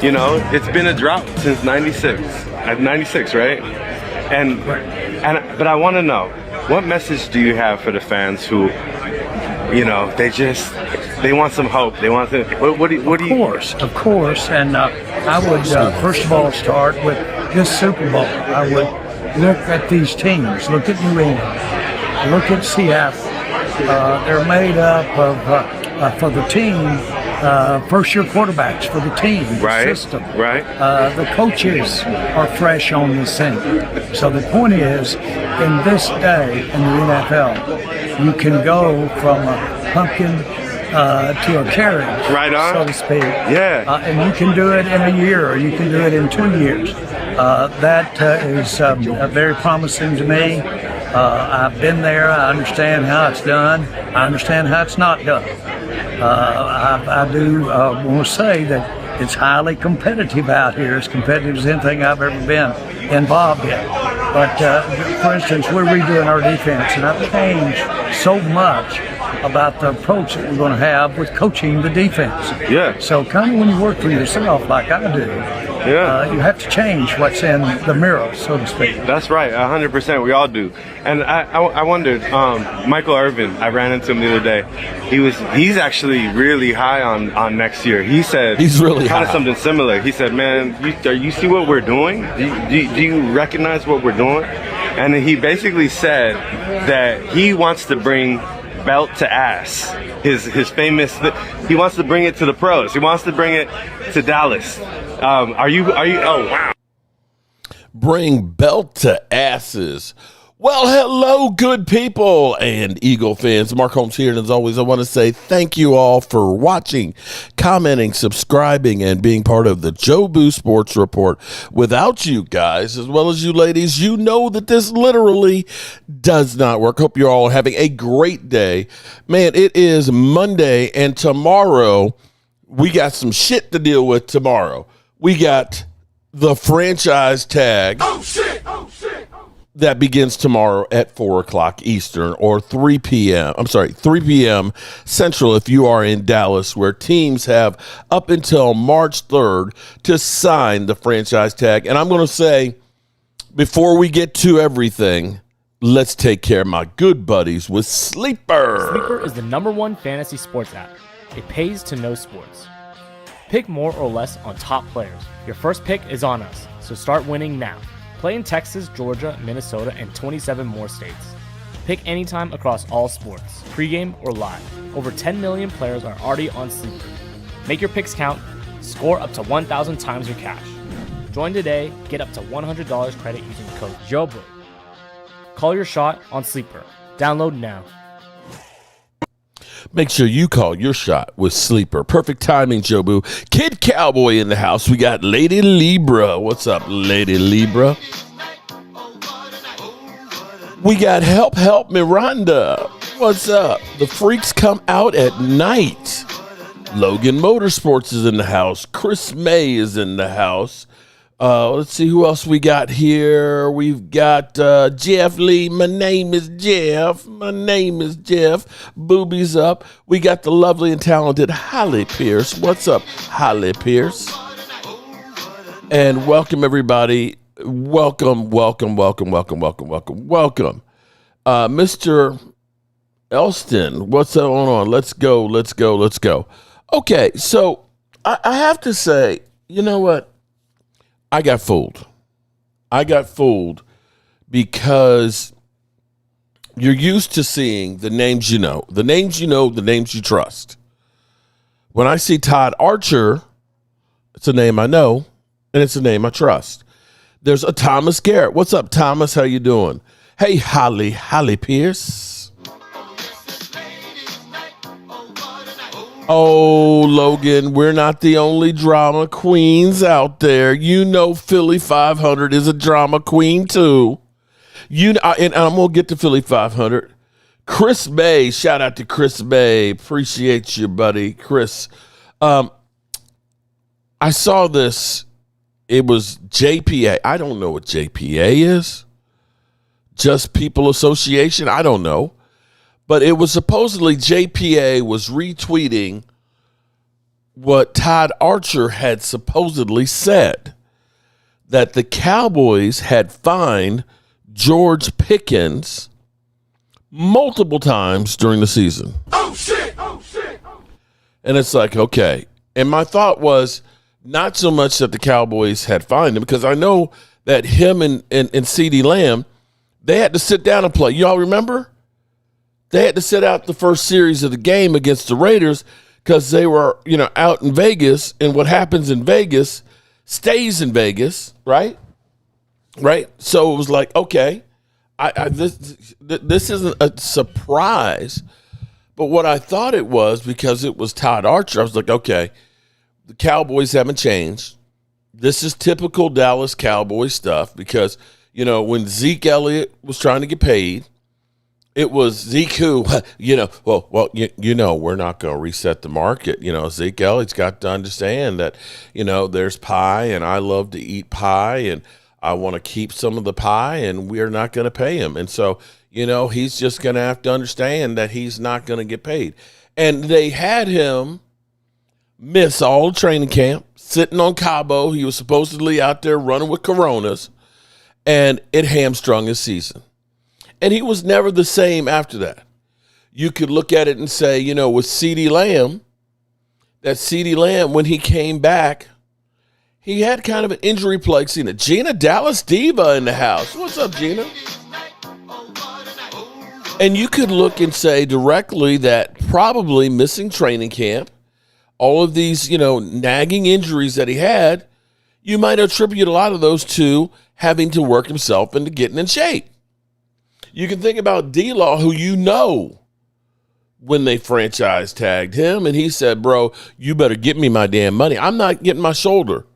You know, it's been a drought since '96. '96, right? But I want to know, what message do you have for the fans who, you know, they want some hope. They want to. What do you? Of course. And I would first of all start with this Super Bowl. I would look at these teams. Look at New England. Look at Seattle. They're made up of for the team. First-year quarterbacks for the team, the system. Right. The coaches are fresh on the scene. So the point is, in this day in the NFL, you can go from a pumpkin to a carrot, right on, so to speak. Yeah. And you can do it in a year, or you can do it in 2 years. That is very promising to me. I've been there. I understand how it's done. I understand how it's not done. I do want to say that it's highly competitive out here, as competitive as anything I've ever been involved in. But for instance, we're redoing our defense, and I've changed so much about the approach that we're going to have with coaching the defense. Yeah. So kind of when you work for yourself like I do, you have to change what's in the mirror, so to speak. That's right, 100%. We all do. And I wondered, Michael Irvin, I ran into him the other day. He's actually really high on next year. He said he's really kind of high. Something similar. He said, "Man, you see what we're doing? Do you recognize what we're doing?" And he basically said that he wants to bring belt to ass. His famous. He wants to bring it to the pros. He wants to bring it to Dallas. Are you? Oh wow! Bring belt to asses. Well, hello, good people and Eagle fans. Mark Holmes here, and as always, I want to say thank you all for watching, commenting, subscribing, and being part of the Jobu Sports Report. Without you guys, as well as you ladies, you know that this literally does not work. Hope you're all having a great day. Man, it is Monday, and tomorrow, we got some shit to deal with tomorrow. We got the franchise tag. Oh, shit! That begins tomorrow at 4 o'clock Eastern or 3 p.m. Central if you are in Dallas, where teams have up until March 3rd to sign the franchise tag. And I'm going to say, before we get to everything, let's take care of my good buddies with Sleeper. Sleeper is the #1 fantasy sports app. It pays to know sports. Pick more or less on top players. Your first pick is on us, so start winning now. Play in Texas, Georgia, Minnesota, and 27 more states. Pick anytime across all sports, pregame or live. Over 10 million players are already on Sleeper. Make your picks count. Score up to 1,000 times your cash. Join today. Get up to $100 credit using the code JOBU. Call your shot on Sleeper. Download now. Make sure you call your shot with Sleeper. Perfect timing, Jobu. Kid Cowboy in the house. We got Lady Libra. What's up, Lady Libra? We got Help Miranda. What's up? The freaks come out at night. Logan Motorsports is in the house. Chris May is in the house. Let's see who else we got here. We've got Jeff Lee. My name is Jeff. Boobies up. We got the lovely and talented Holly Pierce. What's up, Holly Pierce? And welcome, everybody. Welcome. Mr. Elston, what's going on? Let's go. Okay, so I have to say, you know what? I got fooled because you're used to seeing the names you know, the names you trust. When I see Todd Archer, it's a name I know, and it's a name I trust. There's a Thomas Garrett. What's up, Thomas? How you doing? Hey, Holly Pierce. Oh, Logan, we're not the only drama queens out there. You know Philly 500 is a drama queen, too. And I'm going to get to Philly 500. Chris Bay, shout out to Chris Bay. Appreciate you, buddy. Chris, I saw this. It was JPA. I don't know what JPA is. Just People Association. I don't know. But it was supposedly JPA was retweeting what Todd Archer had supposedly said, that the Cowboys had fined George Pickens multiple times during the season. Oh, shit! Oh, shit! And it's like, okay. And my thought was not so much that the Cowboys had fined him, because I know that him and CeeDee Lamb, they had to sit down and play. Y'all remember? They had to sit out the first series of the game against the Raiders because they were, out in Vegas, and what happens in Vegas stays in Vegas, right? Right? So it was like, okay, this isn't a surprise, but what I thought it was, because it was Todd Archer, I was like, okay, the Cowboys haven't changed. This is typical Dallas Cowboys stuff, because, when Zeke Elliott was trying to get paid, it was Zeke who, we're not going to reset the market. Zeke Elliott's got to understand that, there's pie, and I love to eat pie, and I want to keep some of the pie, and we're not going to pay him. And so, he's just going to have to understand that he's not going to get paid. And they had him miss all training camp, sitting on Cabo. He was supposedly out there running with Coronas, and it hamstrung his season. And he was never the same after that. You could look at it and say, with CeeDee Lamb, that CeeDee Lamb, when he came back, he had kind of an injury plague season. Gina Dallas Diva in the house. What's up, Gina? And you could look and say directly that probably missing training camp, all of these, nagging injuries that he had, you might attribute a lot of those to having to work himself into getting in shape. You can think about D-Law, who when they franchise tagged him, and he said, bro, you better get me my damn money. I'm not getting my shoulder.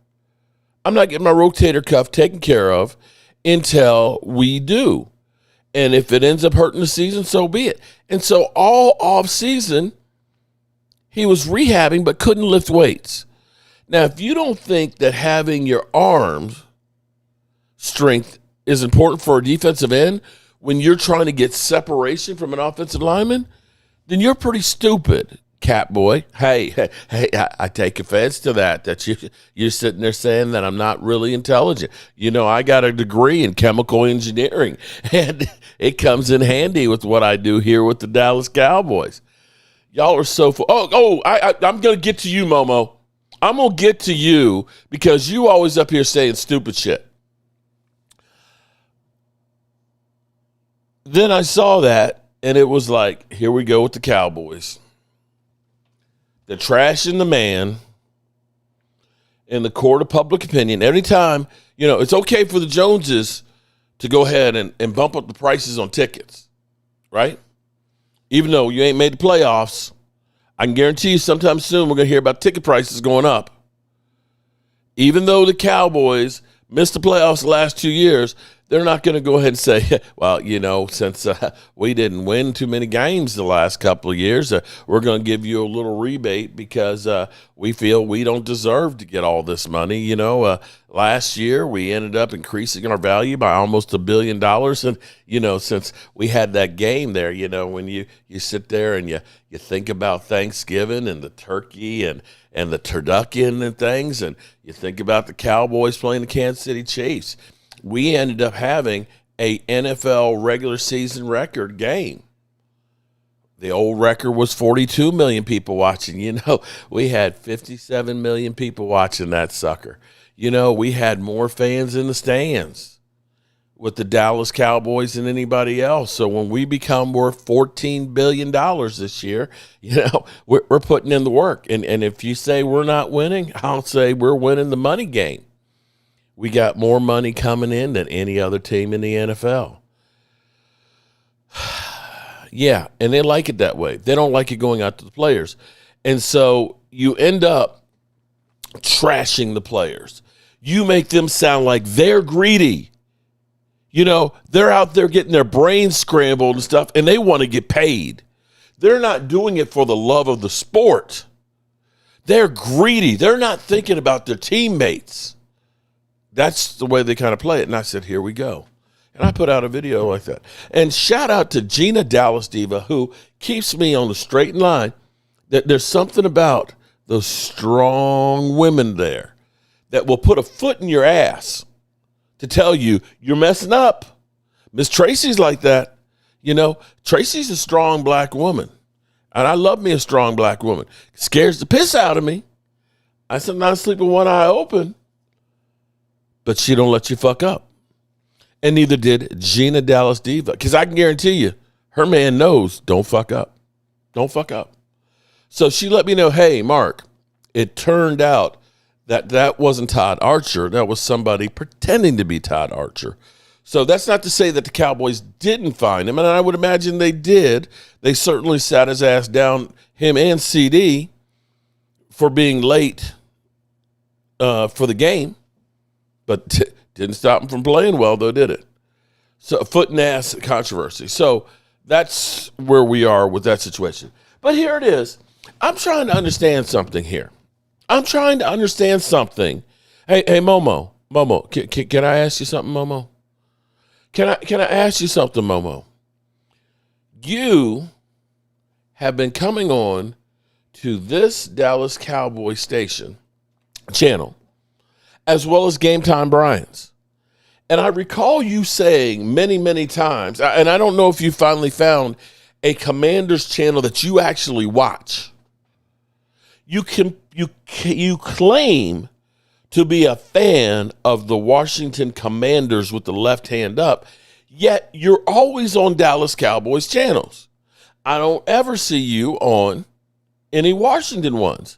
I'm not getting my rotator cuff taken care of until we do. And if it ends up hurting the season, so be it. And so all off season, he was rehabbing but couldn't lift weights. Now, if you don't think that having your arms strength is important for a defensive end when you're trying to get separation from an offensive lineman, then you're pretty stupid, cat boy. Hey, I take offense to that you're sitting there saying that I'm not really intelligent. I got a degree in chemical engineering, and it comes in handy with what I do here with the Dallas Cowboys. Y'all are so full. I'm going to get to you, Momo. I'm going to get to you because you always up here saying stupid shit. Then I saw that, and it was like, here we go with the Cowboys. They're trashing the man in the court of public opinion. Anytime, it's okay for the Joneses to go ahead and bump up the prices on tickets, right? Even though you ain't made the playoffs, I can guarantee you sometime soon we're going to hear about ticket prices going up. Even though the Cowboys missed the playoffs the last 2 years, they're not going to go ahead and say, well, since we didn't win too many games the last couple of years, we're going to give you a little rebate because we feel we don't deserve to get all this money. Last year we ended up increasing our value by almost $1 billion. And, since we had that game there, when you sit there and you think about Thanksgiving and the turkey and the turducken and things, and you think about the Cowboys playing the Kansas City Chiefs, we ended up having a NFL regular season record game. The old record was 42 million people watching. We had 57 million people watching that sucker. We had more fans in the stands with the Dallas Cowboys than anybody else. So when we become worth $14 billion this year, we're putting in the work. And if you say we're not winning, I'll say we're winning the money game. We got more money coming in than any other team in the NFL. Yeah, and they like it that way. They don't like it going out to the players. And so you end up trashing the players. You make them sound like they're greedy. They're out there getting their brains scrambled and stuff, and they want to get paid. They're not doing it for the love of the sport. They're greedy. They're not thinking about their teammates. That's the way they kind of play it. And I said, here we go. And I put out a video like that. And shout out to Gina Dallas Diva, who keeps me on the straight line. That there's something about those strong women there that will put a foot in your ass to tell you you're messing up. Miss Tracy's like that. You know, Tracy's a strong black woman. And I love me a strong black woman. Scares the piss out of me. I sometimes sleep with one eye open. But she don't let you fuck up. And neither did Gina Dallas Diva. Because I can guarantee you, her man knows, don't fuck up. Don't fuck up. So she let me know, hey, Mark, it turned out that wasn't Todd Archer. That was somebody pretending to be Todd Archer. So that's not to say that the Cowboys didn't find him, and I would imagine they did. They certainly sat his ass down, him and CD, for being late for the game, but didn't stop him from playing well, though, did it? So foot and ass controversy. So that's where we are with that situation. But here it is. I'm trying to understand something here. I'm trying to understand something. Hey, Momo, can I ask you something, Momo? Can I ask you something, Momo? You have been coming on to this Dallas Cowboy channel, as well as Game Time Brian's. And I recall you saying many, many times, and I don't know if you finally found a Commanders channel that you actually watch. You claim to be a fan of the Washington Commanders with the left hand up, yet you're always on Dallas Cowboys channels. I don't ever see you on any Washington ones.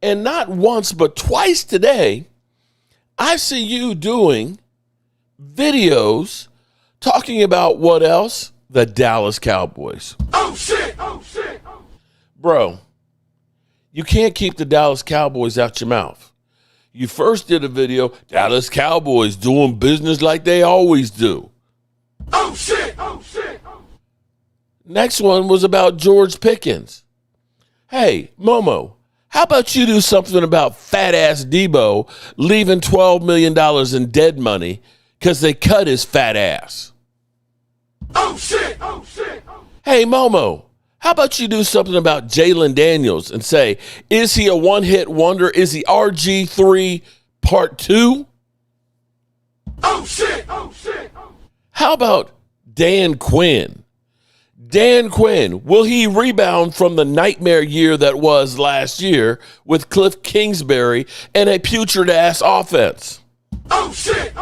And not once, but twice today, I see you doing videos talking about what else? The Dallas Cowboys. Oh, shit! Bro, you can't keep the Dallas Cowboys out your mouth. You first did a video, Dallas Cowboys doing business like they always do. Oh, shit! Next one was about George Pickens. Hey, Momo, how about you do something about fat-ass Debo leaving $12 million in dead money because they cut his fat ass? Oh, shit! Hey, Momo, how about you do something about Jalen Daniels and say, is he a one-hit wonder? Is he RG3 Part 2? Oh, shit! How about Dan Quinn? Dan Quinn, will he rebound from the nightmare year that was last year with Cliff Kingsbury and a putrid-ass offense? Oh, shit!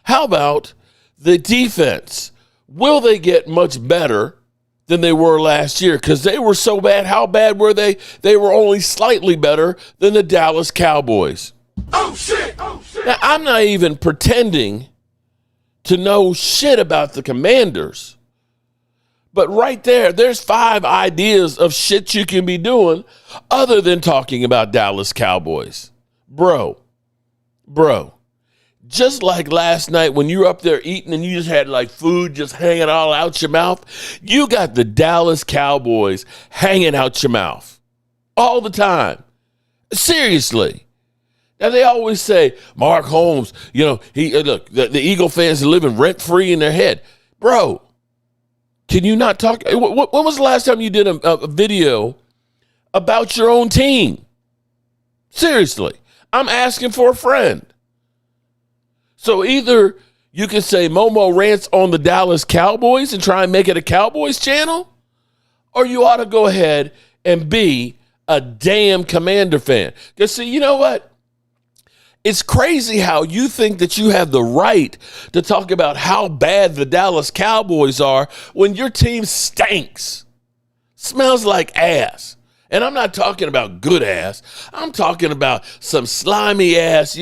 How about the defense? Will they get much better than they were last year? Because they were so bad. How bad were they? They were only slightly better than the Dallas Cowboys. Oh, shit! Now, I'm not even pretending to know shit about the Commanders. But right there's 5 ideas of shit you can be doing other than talking about Dallas Cowboys. Bro, just like last night when you were up there eating and you just had like food just hanging all out your mouth, you got the Dallas Cowboys hanging out your mouth all the time. Seriously. Now they always say, Mark Holmes, look, the Eagle fans are living rent-free in their head. Bro, can you not talk? When was the last time you did a video about your own team? Seriously, I'm asking for a friend. So either you can say Momo rants on the Dallas Cowboys and try and make it a Cowboys channel, or you ought to go ahead and be a damn Commander fan. Because see, you know what? It's crazy how you think that you have the right to talk about how bad the Dallas Cowboys are when your team stinks, smells like ass. And I'm not talking about good ass. I'm talking about some slimy ass,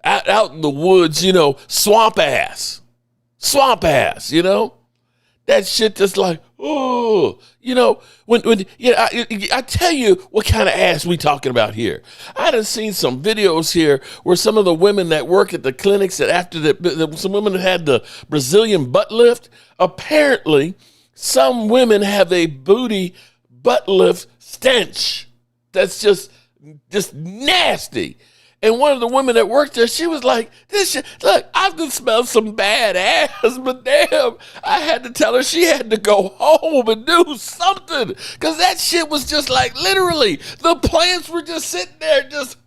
out in the woods, swamp ass. Swamp ass, That shit just like, oh, I tell you what kind of ass we talking about here. I done seen some videos here where some of the women that work at the clinics that after some women that had the Brazilian butt lift, apparently some women have a booty butt lift stench that's just nasty. And one of the women that worked there, she was like, "This shit, look, I can smell some bad ass, but damn, I had to tell her she had to go home and do something. Because that shit was just like, literally, the plants were just sitting there just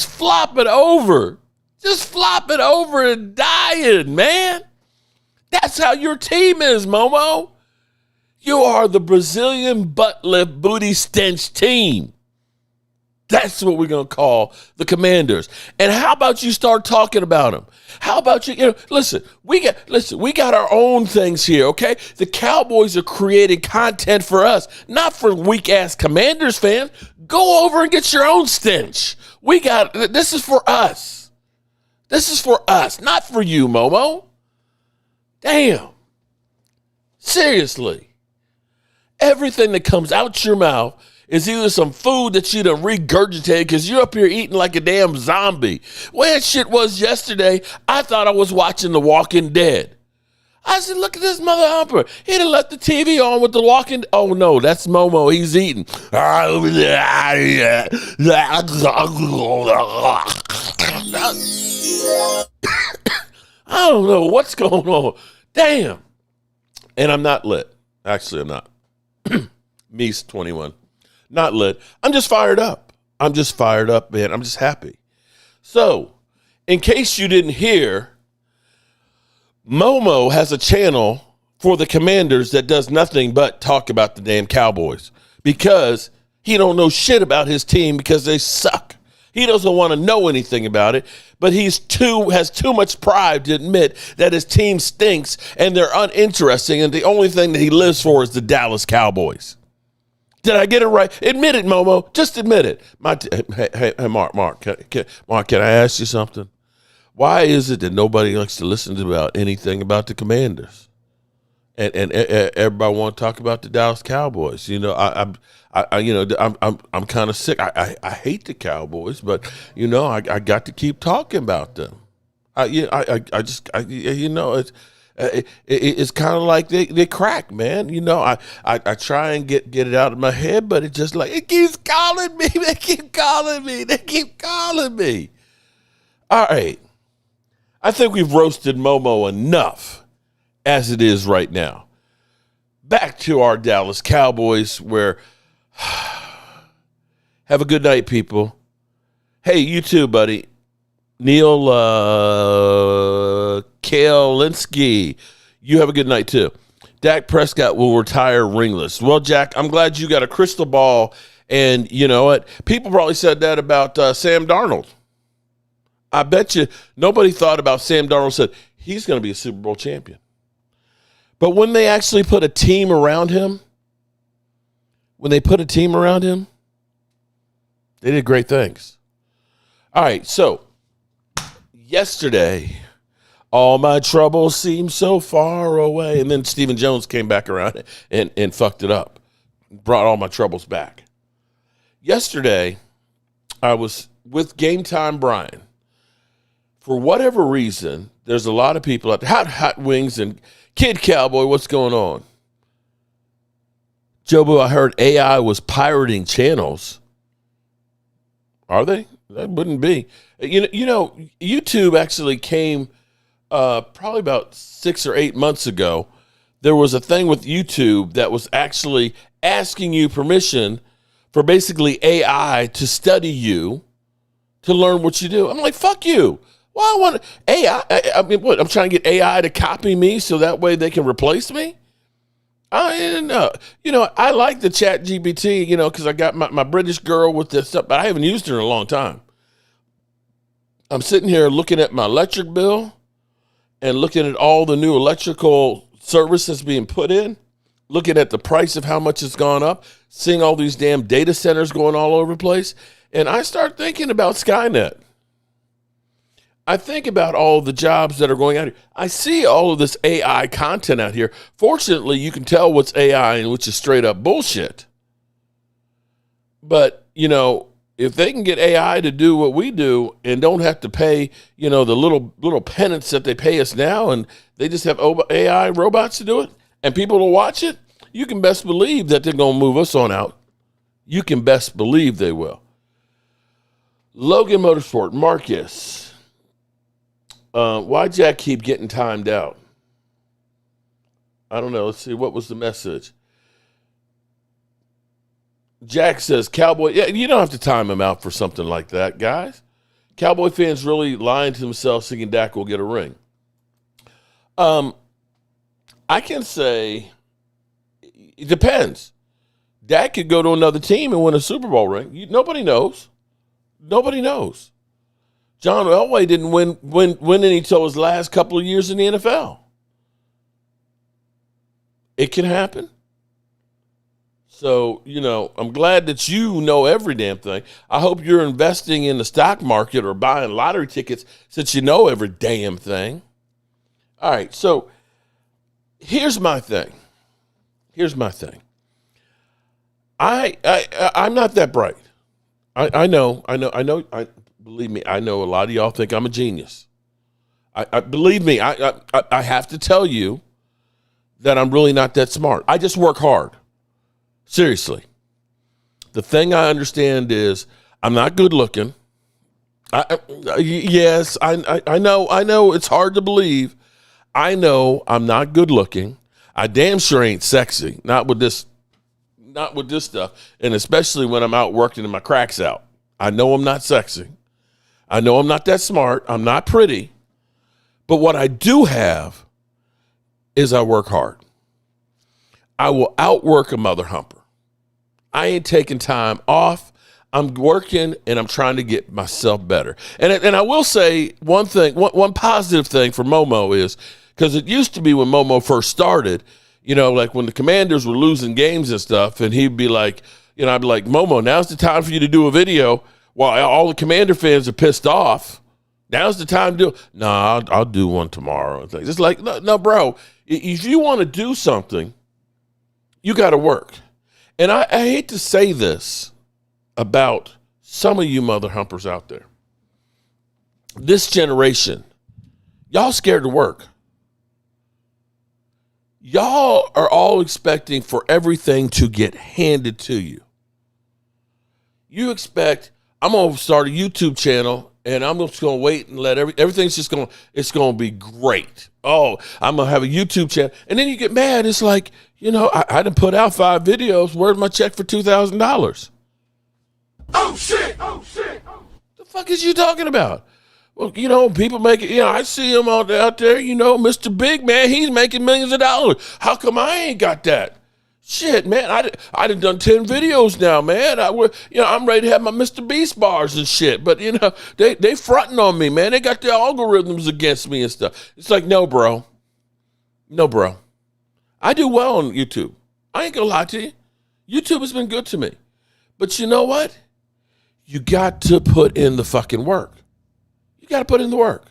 flopping over. Just flopping over and dying, man. That's how your team is, Momo. You are the Brazilian butt lift booty stench team. That's what we're going to call the Commanders. And how about you start talking about them? How about you listen, we got our own things here, okay? The Cowboys are creating content for us, not for weak-ass Commanders fans. Go over and get your own stench. This is for us. This is for us, not for you, Momo. Damn. Seriously. Everything that comes out your mouth is either some food that you done regurgitated because you're up here eating like a damn zombie. Way that shit was yesterday, I thought I was watching The Walking Dead. I said, look at this mother humper. He done left the TV on with The Walking Dead. Oh, no, that's Momo. He's eating. I don't know what's going on. Damn. And I'm not lit. Actually, I'm not. Me's 21. Not lit. I'm just fired up. I'm just fired up, man. I'm just happy. So, in case you didn't hear, Momo has a channel for the Commanders that does nothing but talk about the damn Cowboys because he don't know shit about his team because they suck. He doesn't want to know anything about it, but has too much pride to admit that his team stinks and they're uninteresting and the only thing that he lives for is the Dallas Cowboys. Did I get it right? Admit it, Momo. Just admit it. Hey, Mark, can I ask you something? Why is it that nobody likes to listen to about anything about the Commanders, and everybody want to talk about the Dallas Cowboys? I'm kind of sick. I hate the Cowboys, but I got to keep talking about them. It's kind of like they crack, man. I try and get it out of my head, but it's just like it keeps calling me. They keep calling me. All right. I think we've roasted Momo enough as it is right now. Back to our Dallas Cowboys, where have a good night, people. Hey, you too, buddy. Neil Kalinski, you have a good night too. Dak Prescott will retire ringless. Well, Jack, I'm glad you got a crystal ball, and you know what? People probably said that about Sam Darnold. I bet you nobody thought about Sam Darnold said he's going to be a Super Bowl champion. But when they actually put a team around him, they did great things. All right, so yesterday, all my troubles seem so far away. And then Stephen Jones came back around and fucked it up, brought all my troubles back. Yesterday, I was with Game Time Brian. For whatever reason, there's a lot of people at Hot Wings and Kid Cowboy, what's going on? Jobu, I heard AI was pirating channels. Are they? That wouldn't be. YouTube actually came probably about 6 or 8 months ago. There was a thing with YouTube that was actually asking you permission for basically AI to study you, to learn what you do. I'm like, fuck you. Well, I want AI. I mean, what? I'm trying to get AI to copy me so that way they can replace me? I didn't know. I like the Chat GPT, because I got my British girl with this stuff, but I haven't used her in a long time. I'm sitting here looking at my electric bill and looking at all the new electrical service that's being put in, looking at the price of how much it's gone up, seeing all these damn data centers going all over the place. And I start thinking about Skynet. I think about all the jobs that are going out here. I see all of this AI content out here. Fortunately, you can tell what's AI and which is straight up bullshit. But, if they can get AI to do what we do and don't have to pay, the little penance that they pay us now, and they just have AI robots to do it, and people will watch it, you can best believe that they're going to move us on out. You can best believe they will. Logan Motorsport, Marcus. Why Jack keep getting timed out? I don't know. Let's see. What was the message? Jack says, Cowboy. Yeah, you don't have to time him out for something like that, guys. Cowboy fans really lying to themselves thinking Dak will get a ring. I can say it depends. Dak could go to another team and win a Super Bowl ring. Nobody knows. Nobody knows. John Elway didn't win any until his last couple of years in the NFL. It can happen. So, I'm glad that you know every damn thing. I hope you're investing in the stock market or buying lottery tickets since you know every damn thing. All right, so here's my thing. I'm not that bright. I know. Believe me, I know a lot of y'all think I'm a genius. Believe me, I have to tell you that I'm really not that smart. I just work hard. Seriously. The thing I understand is I'm not good looking. Yes, I know it's hard to believe. I know I'm not good looking. I damn sure ain't sexy. Not with this stuff. And especially when I'm out working and my crack's out. I know I'm not sexy. I know I'm not that smart. I'm not pretty. But what I do have is I work hard. I will outwork a mother humper. I ain't taking time off. I'm working and I'm trying to get myself better. And I will say one positive thing for Momo is, because it used to be when Momo first started, like when the Commanders were losing games and stuff, and he'd be like, I'd be like, Momo, now's the time for you to do a video while all the Commander fans are pissed off. Now's the time to do it. No, I'll do one tomorrow. And things. It's like, no, bro, if you want to do something, you got to work. And I hate to say this about some of you mother humpers out there. This generation, y'all scared to work. Y'all are all expecting for everything to get handed to you. You expect, I'm going to start a YouTube channel and I'm just going to wait and let everything's just going to be great. Oh, I'm going to have a YouTube channel. And then you get mad. It's like, I done put out 5 videos. Where's my check for $2,000? Oh, shit. The fuck is you talking about? Well, people make it, I see him out there, Mr. Big Man, he's making millions of dollars. How come I ain't got that? Shit, man, I done 10 videos now, man. I'm ready to have my Mr. Beast bars and shit. But, they fronting on me, man. They got their algorithms against me and stuff. It's like, no, bro. I do well on YouTube. I ain't gonna lie to you. YouTube has been good to me. But you know what? You got to put in the fucking work. You got to put in the work.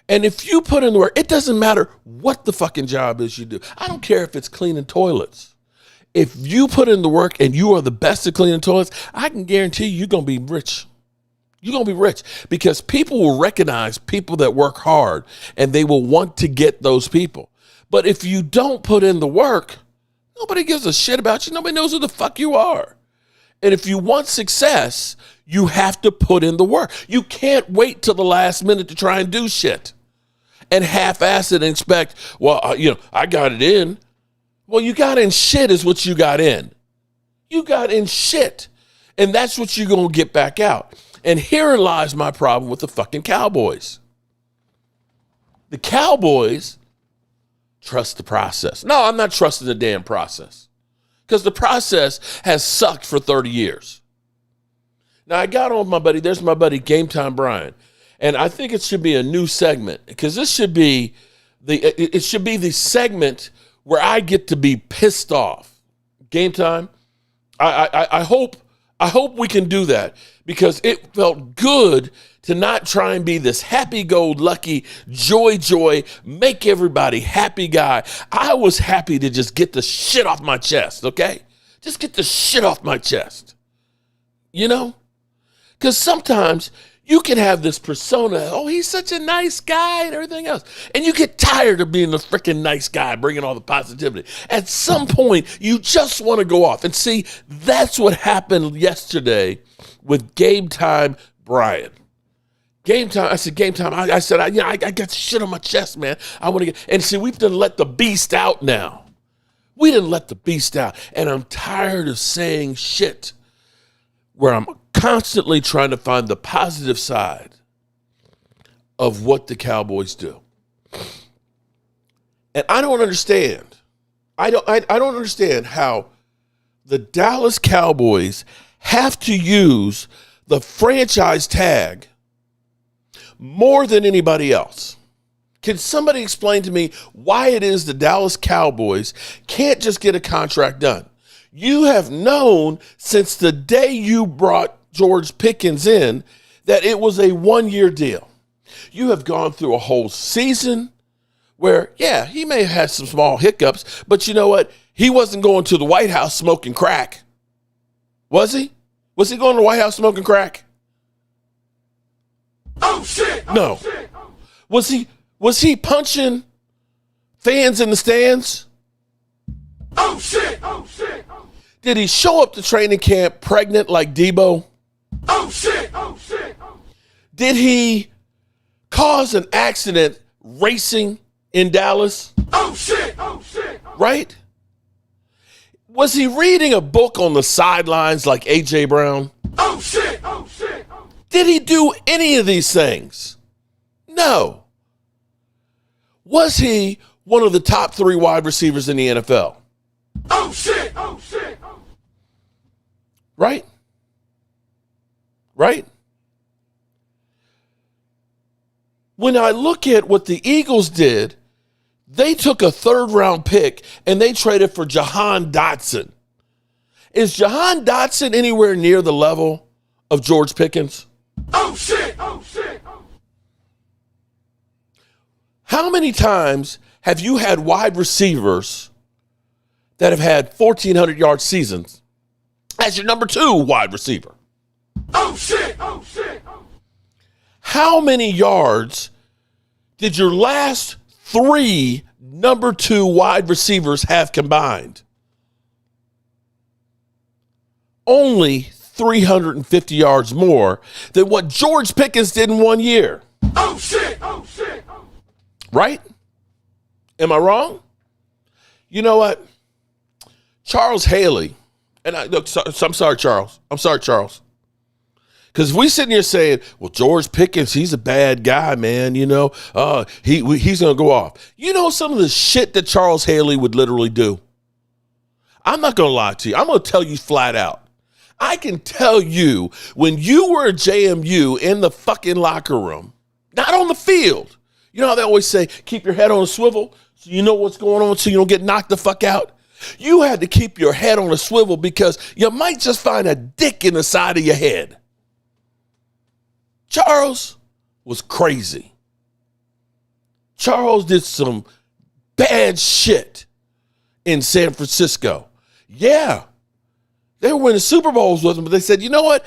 And if you put in the work, it doesn't matter what the fucking job is you do. I don't care if it's cleaning toilets. If you put in the work and you are the best at cleaning toilets, I can guarantee you're going to be rich. You're going to be rich because people will recognize people that work hard and they will want to get those people. But if you don't put in the work, nobody gives a shit about you. Nobody knows who the fuck you are. And if you want success, you have to put in the work. You can't wait till the last minute to try and do shit and half-ass it and expect, I got it in. Well, you got in shit is what you got in. You got in shit. And that's what you're going to get back out. And herein lies my problem with the fucking Cowboys. The Cowboys trust the process. No, I'm not trusting the damn process. Because the process has sucked for 30 years. Now, I got on my buddy. There's my buddy, Game Time Brian. And I think it should be a new segment. Because this should be the segment where I get to be pissed off. Game Time. I hope we can do that. Because it felt good to not try and be this happy-go-lucky, joy, make everybody happy guy. I was happy to just get the shit off my chest, okay? Just get the shit off my chest. Because sometimes you can have this persona, oh, he's such a nice guy and everything else. And you get tired of being the freaking nice guy, bringing all the positivity. At some point, you just want to go off. And see, that's what happened yesterday with Game Time Brian, game time. I said, game time. I said, I got shit on my chest, man. I want to get, and see, we've done let the beast out now. We didn't let the beast out. And I'm tired of saying shit where I'm constantly trying to find the positive side of what the Cowboys do. And I don't understand. I don't understand how the Dallas Cowboys have to use the franchise tag more than anybody else. Can somebody explain to me why it is the Dallas Cowboys can't just get a contract done? You have known since the day you brought George Pickens in that it was a one-year deal. You have gone through a whole season where, yeah, he may have had some small hiccups, but you know what? He wasn't going to the White House smoking crack. Was he? Was he going to the White House smoking crack? Oh shit! No. Shit. Was he punching fans in the stands? Oh shit! Oh shit! Did he show up to training camp pregnant like Debo? Oh shit! Oh shit! Did he cause an accident racing in Dallas? Oh shit! Oh shit! Right? Was he reading a book on the sidelines like A.J. Brown? Oh shit! Oh shit! Did he do any of these things? No. Was he one of the top 3 wide receivers in the NFL? Oh shit! Oh shit! Right? Right? When I look at what the Eagles did, they took a 3rd-round pick and they traded for Jahan Dotson. Is Jahan Dotson anywhere near the level of George Pickens? Oh shit! Oh shit! How many times have you had wide receivers that have had 1,400-yard seasons as your number 2 wide receiver? Oh shit! Oh shit! How many yards did your last 3 number 2 wide receivers have combined? Only 350 yards more than what George Pickens did in 1 year. Oh shit! Oh shit! Right? Am I wrong? You know what? Charles Haley, and I'm sorry, Charles. I'm sorry, Charles. Because we sitting here saying, well, George Pickens, he's a bad guy, man. You know, he's going to go off. You know some of the shit that Charles Haley would literally do? I'm not going to lie to you. I'm going to tell you flat out. I can tell you when you were at JMU in the fucking locker room, not on the field. You know how they always say, keep your head on a swivel so you know what's going on so you don't get knocked the fuck out? You had to keep your head on a swivel because you might just find a dick in the side of your head. Charles was crazy. Charles did some bad shit in San Francisco. Yeah, they were winning Super Bowls with him, but they said, you know what?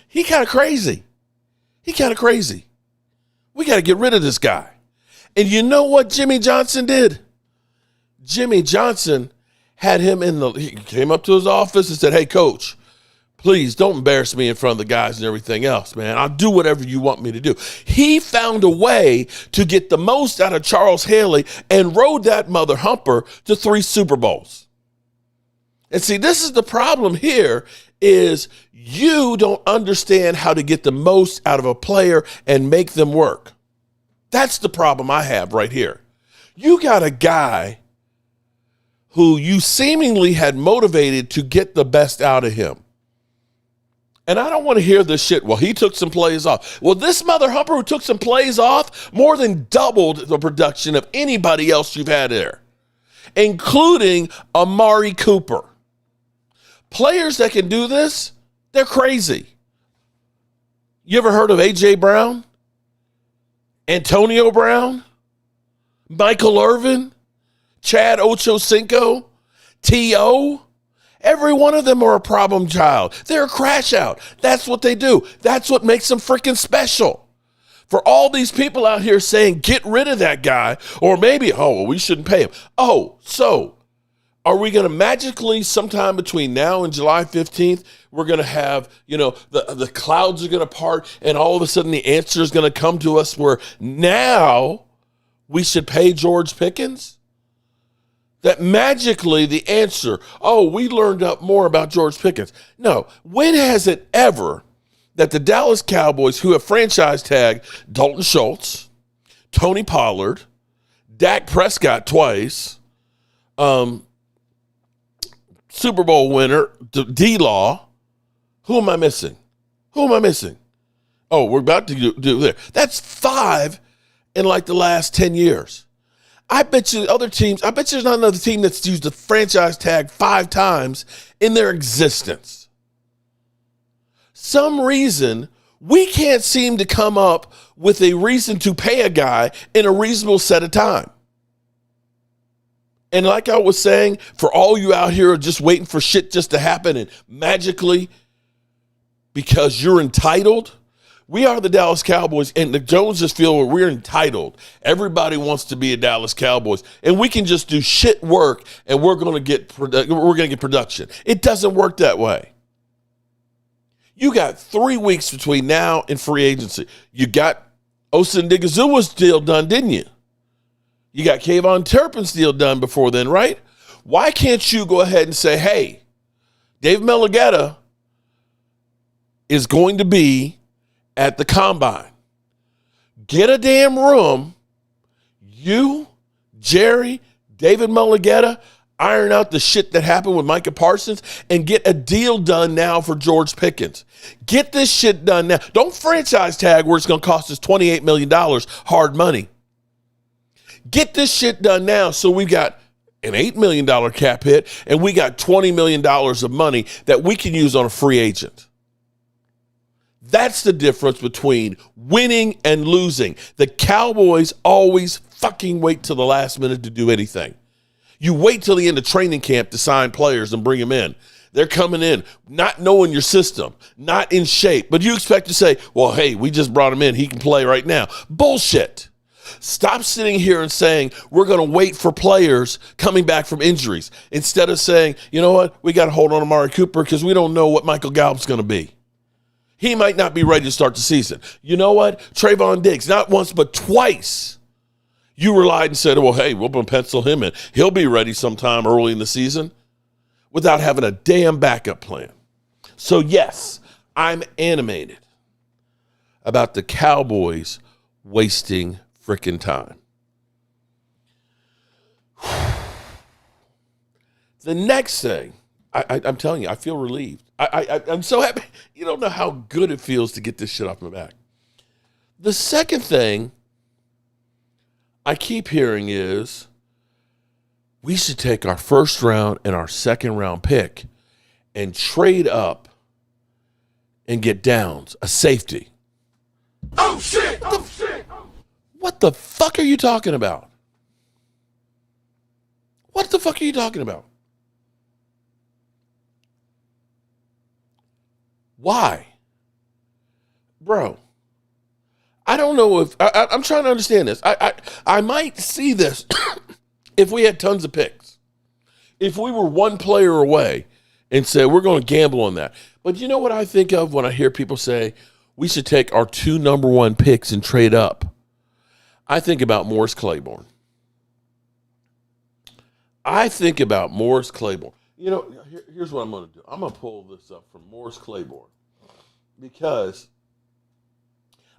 He kind of crazy. He kind of crazy. We got to get rid of this guy. And you know what Jimmy Johnson did? Jimmy Johnson had him he came up to his office and said, hey, coach, please don't embarrass me in front of the guys and everything else, man. I'll do whatever you want me to do. He found a way to get the most out of Charles Haley and rode that mother humper to 3 Super Bowls. And see, this is the problem here is you don't understand how to get the most out of a player and make them work. That's the problem I have right here. You got a guy who you seemingly had motivated to get the best out of him. And I don't want to hear this shit. Well, he took some plays off. Well, this mother humper who took some plays off more than doubled the production of anybody else you've had there, including Amari Cooper. Players that can do this, they're crazy. You ever heard of A.J. Brown? Antonio Brown? Michael Irvin? Chad Ochocinco? T.O.? Every one of them are a problem child. They're a crash out. That's what they do. That's what makes them freaking special. For all these people out here saying, get rid of that guy, or maybe, oh, well, we shouldn't pay him. Oh, so Are we going to magically, sometime between now and July 15th, we're going to have, the clouds are going to part, and all of a sudden the answer is going to come to us where now we should pay George Pickens? That magically the answer, we learned up more about George Pickens. No. When has it ever that the Dallas Cowboys, who have franchise tagged Dalton Schultz, Tony Pollard, Dak Prescott twice, Super Bowl winner, D-Law. Who am I missing? Oh, we're about to do there. That's 5 in like the last 10 years. I bet you there's not another team that's used the franchise tag 5 times in their existence. Some reason we can't seem to come up with a reason to pay a guy in a reasonable set of time. And like I was saying, for all you out here just waiting for shit just to happen and magically, because you're entitled, we are the Dallas Cowboys, and the Joneses feel we're entitled. Everybody wants to be a Dallas Cowboys, and we can just do shit work, and we're going to get production. It doesn't work that way. You got 3 weeks between now and free agency. You got Osa Ndigbazua's deal done, didn't you? You got Kayvon Turpin's deal done before then, right? Why can't you go ahead and say, hey, Dave Melagetta is going to be at the combine. Get a damn room. You, Jerry, David Melagetta, iron out the shit that happened with Micah Parsons and get a deal done now for George Pickens. Get this shit done now. Don't franchise tag where it's going to cost us $28 million hard money. Get this shit done now so we've got an $8 million cap hit and we got $20 million of money that we can use on a free agent. That's the difference between winning and losing. The Cowboys always fucking wait till the last minute to do anything. You wait till the end of training camp to sign players and bring them in. They're coming in, not knowing your system, not in shape. But you expect to say, well, hey, we just brought him in. He can play right now. Bullshit. Stop sitting here and saying we're going to wait for players coming back from injuries instead of saying, you know what, we got to hold on to Amari Cooper because we don't know what Michael Gallup's going to be. He might not be ready to start the season. You know what? Trayvon Diggs, not once but twice, you relied and said, well, hey, we'll pencil him in. He'll be ready sometime early in the season without having a damn backup plan. So, yes, I'm animated about the Cowboys wasting freaking time. The next thing, I'm telling you, I feel relieved. I'm so happy. You don't know how good it feels to get this shit off my back. The second thing I keep hearing is we should take our first round and our second round pick and trade up and get Downs, a safety. Oh shit! Oh shit! What the fuck are you talking about? What the fuck are you talking about? Why? Bro, I don't know if I'm trying to understand this. I might see this if we had tons of picks. If we were one player away and said we're going to gamble on that. But you know what I think of when I hear people say we should take our 2 number 1 picks and trade up? I think about Morris Claiborne. You know, here's what I'm going to do. I'm going to pull this up from Morris Claiborne because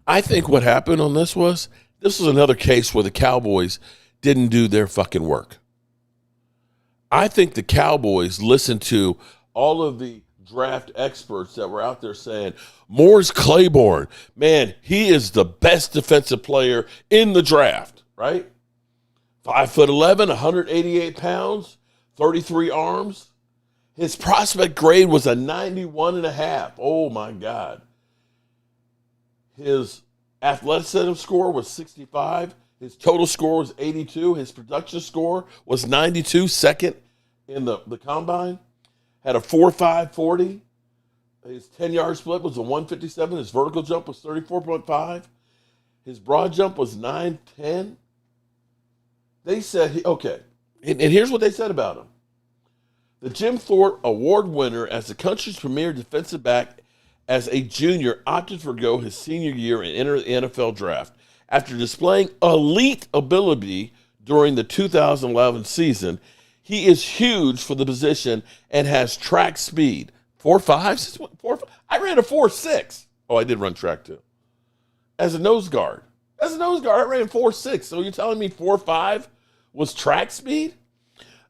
I think what happened on this was another case where the Cowboys didn't do their fucking work. I think the Cowboys listened to all of the draft experts that were out there saying, Morris Claiborne, man, he is the best defensive player in the draft, right? 5'11", 188 pounds, 33 arms. His prospect grade was a 91.5. Oh, my God. His athleticism score was 65. His total score was 82. His production score was 92, second in the combine. Had a 4.5 40. His 10-yard split was a 157. His vertical jump was 34.5. His broad jump was 9.10. They said, okay, and here's what they said about him. The Jim Thorpe Award winner as the country's premier defensive back as a junior opted to forgo his senior year and enter the NFL draft. After displaying elite ability during the 2011 season, he is huge for the position and has track speed. 4.5? I ran a 4.6. Oh, I did run track too. As a nose guard. I ran 4.6. So you're telling me 4.5 was track speed?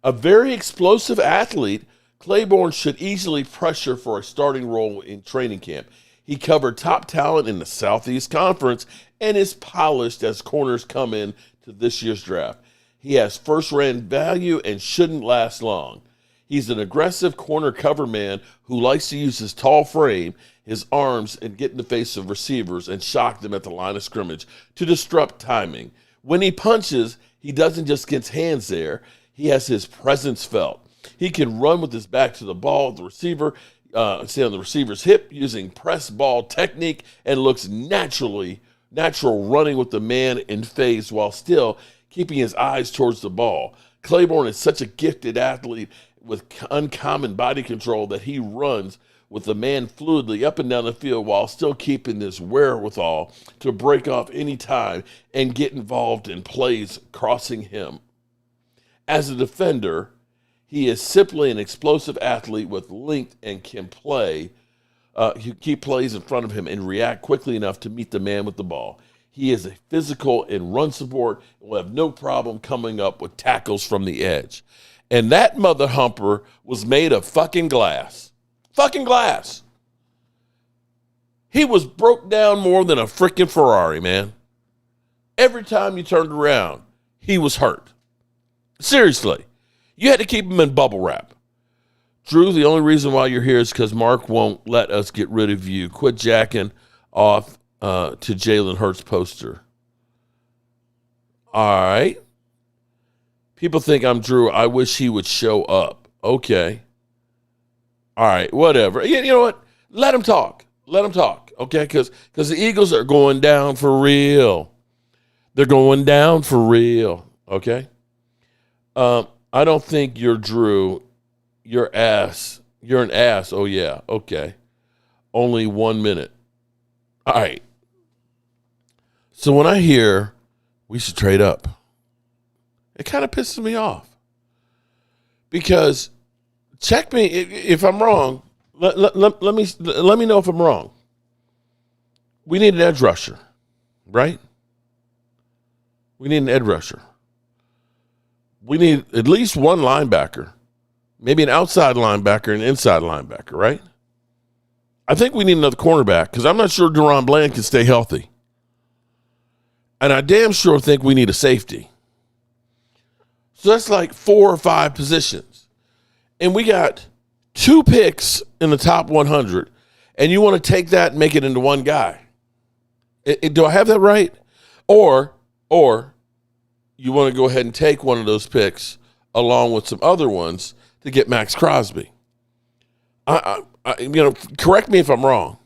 A very explosive athlete, Claiborne should easily pressure for a starting role in training camp. He covered top talent in the Southeast Conference and is polished as corners come in to this year's draft. He has first-round value and shouldn't last long. He's an aggressive corner cover man who likes to use his tall frame, his arms, and get in the face of receivers and shock them at the line of scrimmage to disrupt timing. When he punches, he doesn't just get his hands there. He has his presence felt. He can run with his back to the ball, the receiver, stay on the receiver's hip using press ball technique, and looks natural running with the man in phase while still keeping his eyes towards the ball. Claiborne is such a gifted athlete with uncommon body control that he runs with the man fluidly up and down the field while still keeping this wherewithal to break off any time and get involved in plays crossing him. As a defender, he is simply an explosive athlete with length and can play. He keep plays in front of him and react quickly enough to meet the man with the ball. He is a physical and run support and will have no problem coming up with tackles from the edge. And that mother humper was made of fucking glass. Fucking glass. He was broke down more than a freaking Ferrari, man. Every time you turned around, he was hurt. Seriously. You had to keep him in bubble wrap. Drew, the only reason why you're here is because Mark won't let us get rid of you. Quit jacking off to Jalen Hurts poster. All right. People think I'm Drew. I wish he would show up. Okay. All right, whatever. You know what? Let him talk. Okay? Because the Eagles are going down for real. They're going down for real. Okay? I don't think you're Drew. You're ass. You're an ass. Oh, yeah. Okay. Only 1 minute. All right. So when I hear we should trade up, it kind of pisses me off. Because check me if I'm wrong. Let me know if I'm wrong. We need an edge rusher, right? We need an edge rusher. We need at least one linebacker, maybe an outside linebacker and an inside linebacker, right? I think we need another cornerback because I'm not sure Deron Bland can stay healthy. And I damn sure think we need a safety. So that's like 4 or 5 positions. And we got 2 picks in the top 100, and you want to take that and make it into one guy. Do I have that right? Or you want to go ahead and take one of those picks along with some other ones to get Max Crosby. Correct me if I'm wrong.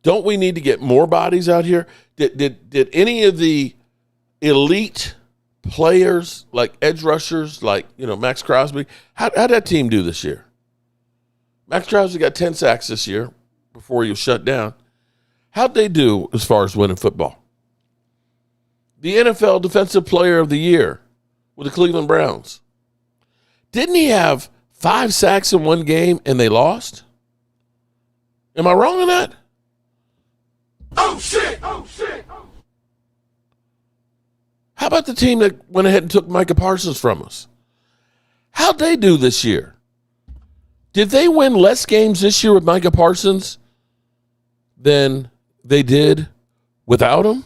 Don't we need to get more bodies out here? Did any of the elite players, like edge rushers, like Max Crosby, how'd that team do this year? Max Crosby got 10 sacks this year before he was shut down. How'd they do as far as winning football? The NFL Defensive Player of the Year with the Cleveland Browns. Didn't he have 5 sacks in one game and they lost? Am I wrong on that? Oh shit! How about the team that went ahead and took Micah Parsons from us? How'd they do this year? Did they win less games this year with Micah Parsons than they did without him?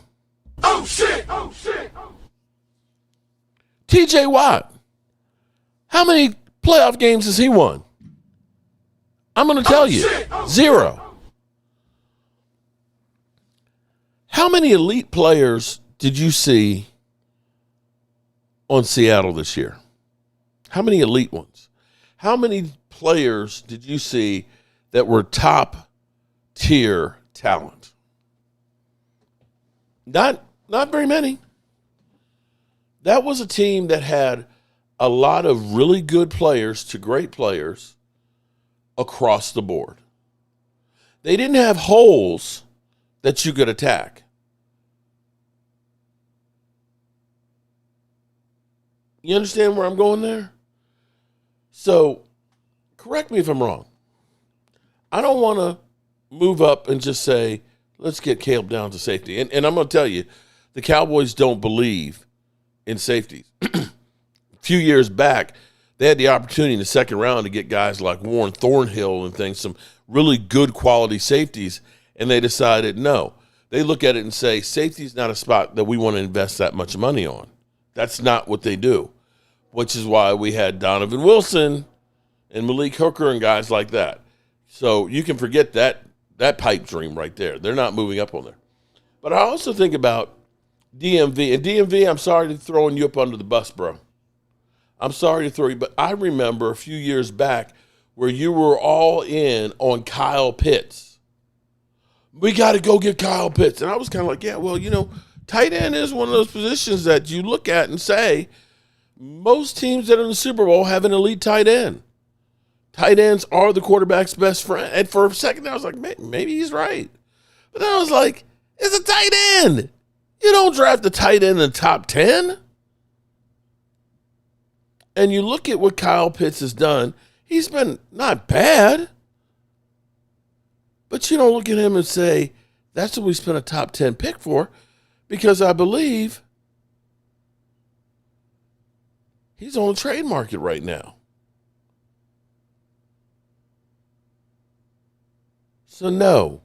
Oh shit! TJ Watt. How many playoff games has he won? I'm going to tell you. 0. How many elite players did you see on Seattle this year? How many elite ones? How many players did you see that were top tier talent? Not very many. That was a team that had a lot of really good players to great players across the board. They didn't have holes that you could attack. You understand where I'm going there? So, correct me if I'm wrong. I don't want to move up and just say, let's get Caleb down to safety. And I'm going to tell you, the Cowboys don't believe in safeties. A few years back, they had the opportunity in the second round to get guys like Warren Thornhill and things, some really good quality safeties, and they decided no. They look at it and say, safety is not a spot that we want to invest that much money on. That's not what they do, which is why we had Donovan Wilson and Malik Hooker and guys like that. So you can forget that pipe dream right there. They're not moving up on there. But I also think about DMV. And DMV, I'm sorry to throwing you up under the bus, bro. I'm sorry to throw you, but I remember a few years back where you were all in on Kyle Pitts. We got to go get Kyle Pitts. And I was kind of like, yeah, well, tight end is one of those positions that you look at and say, most teams that are in the Super Bowl have an elite tight end. Tight ends are the quarterback's best friend. And for a second, I was like, maybe he's right. But then I was like, it's a tight end. You don't draft a tight end in the top 10. And you look at what Kyle Pitts has done. He's been not bad. But you don't look at him and say, that's what we spent a top 10 pick for. Because I believe he's on the trade market right now. So no,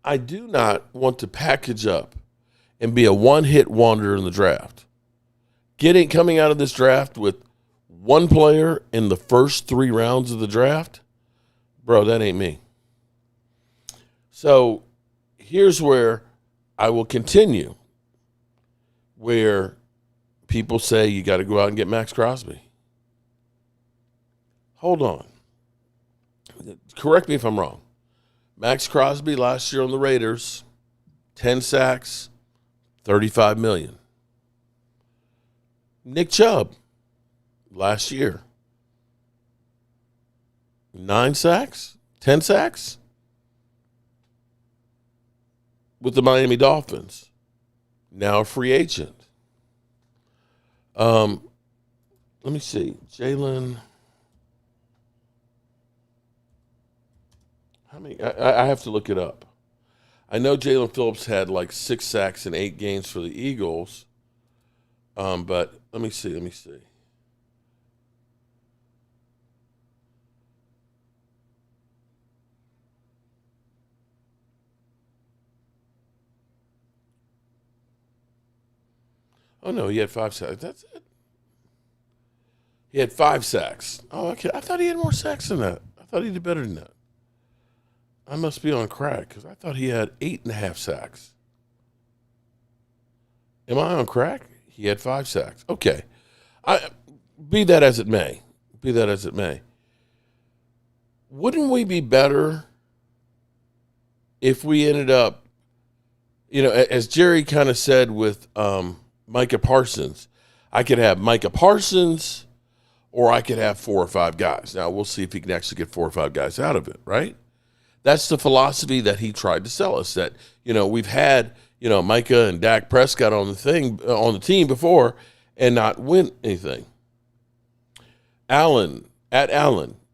I do not want to package up and be a one-hit wonder in the draft. Coming out of this draft with one player in the first 3 rounds of the draft, bro, that ain't me. So here's where I will continue, where people say you got to go out and get Max Crosby. Hold on. Correct me if I'm wrong. Max Crosby last year on the Raiders, 10 sacks, $35 million. Nick Chubb last year, 9 sacks, 10 sacks with the Miami Dolphins. Now a free agent. Let me see. Jalen. How many? I have to look it up. I know Jalen Phillips had like 6 sacks in 8 games for the Eagles. But let me see. Oh, no, he had 5 sacks. That's it. He had 5 sacks. Oh, okay. I thought he had more sacks than that. I thought he did better than that. I must be on crack because I thought he had 8.5 sacks. Am I on crack? He had 5 sacks. Okay. Be that as it may. Wouldn't we be better if we ended up, as Jerry kind of said with Micah Parsons, I could have Micah Parsons or I could have 4 or 5 guys. Now, we'll see if he can actually get 4 or 5 guys out of it, right? That's the philosophy that he tried to sell us, that, we've had, Micah and Dak Prescott on the team before and not win anything. Allen,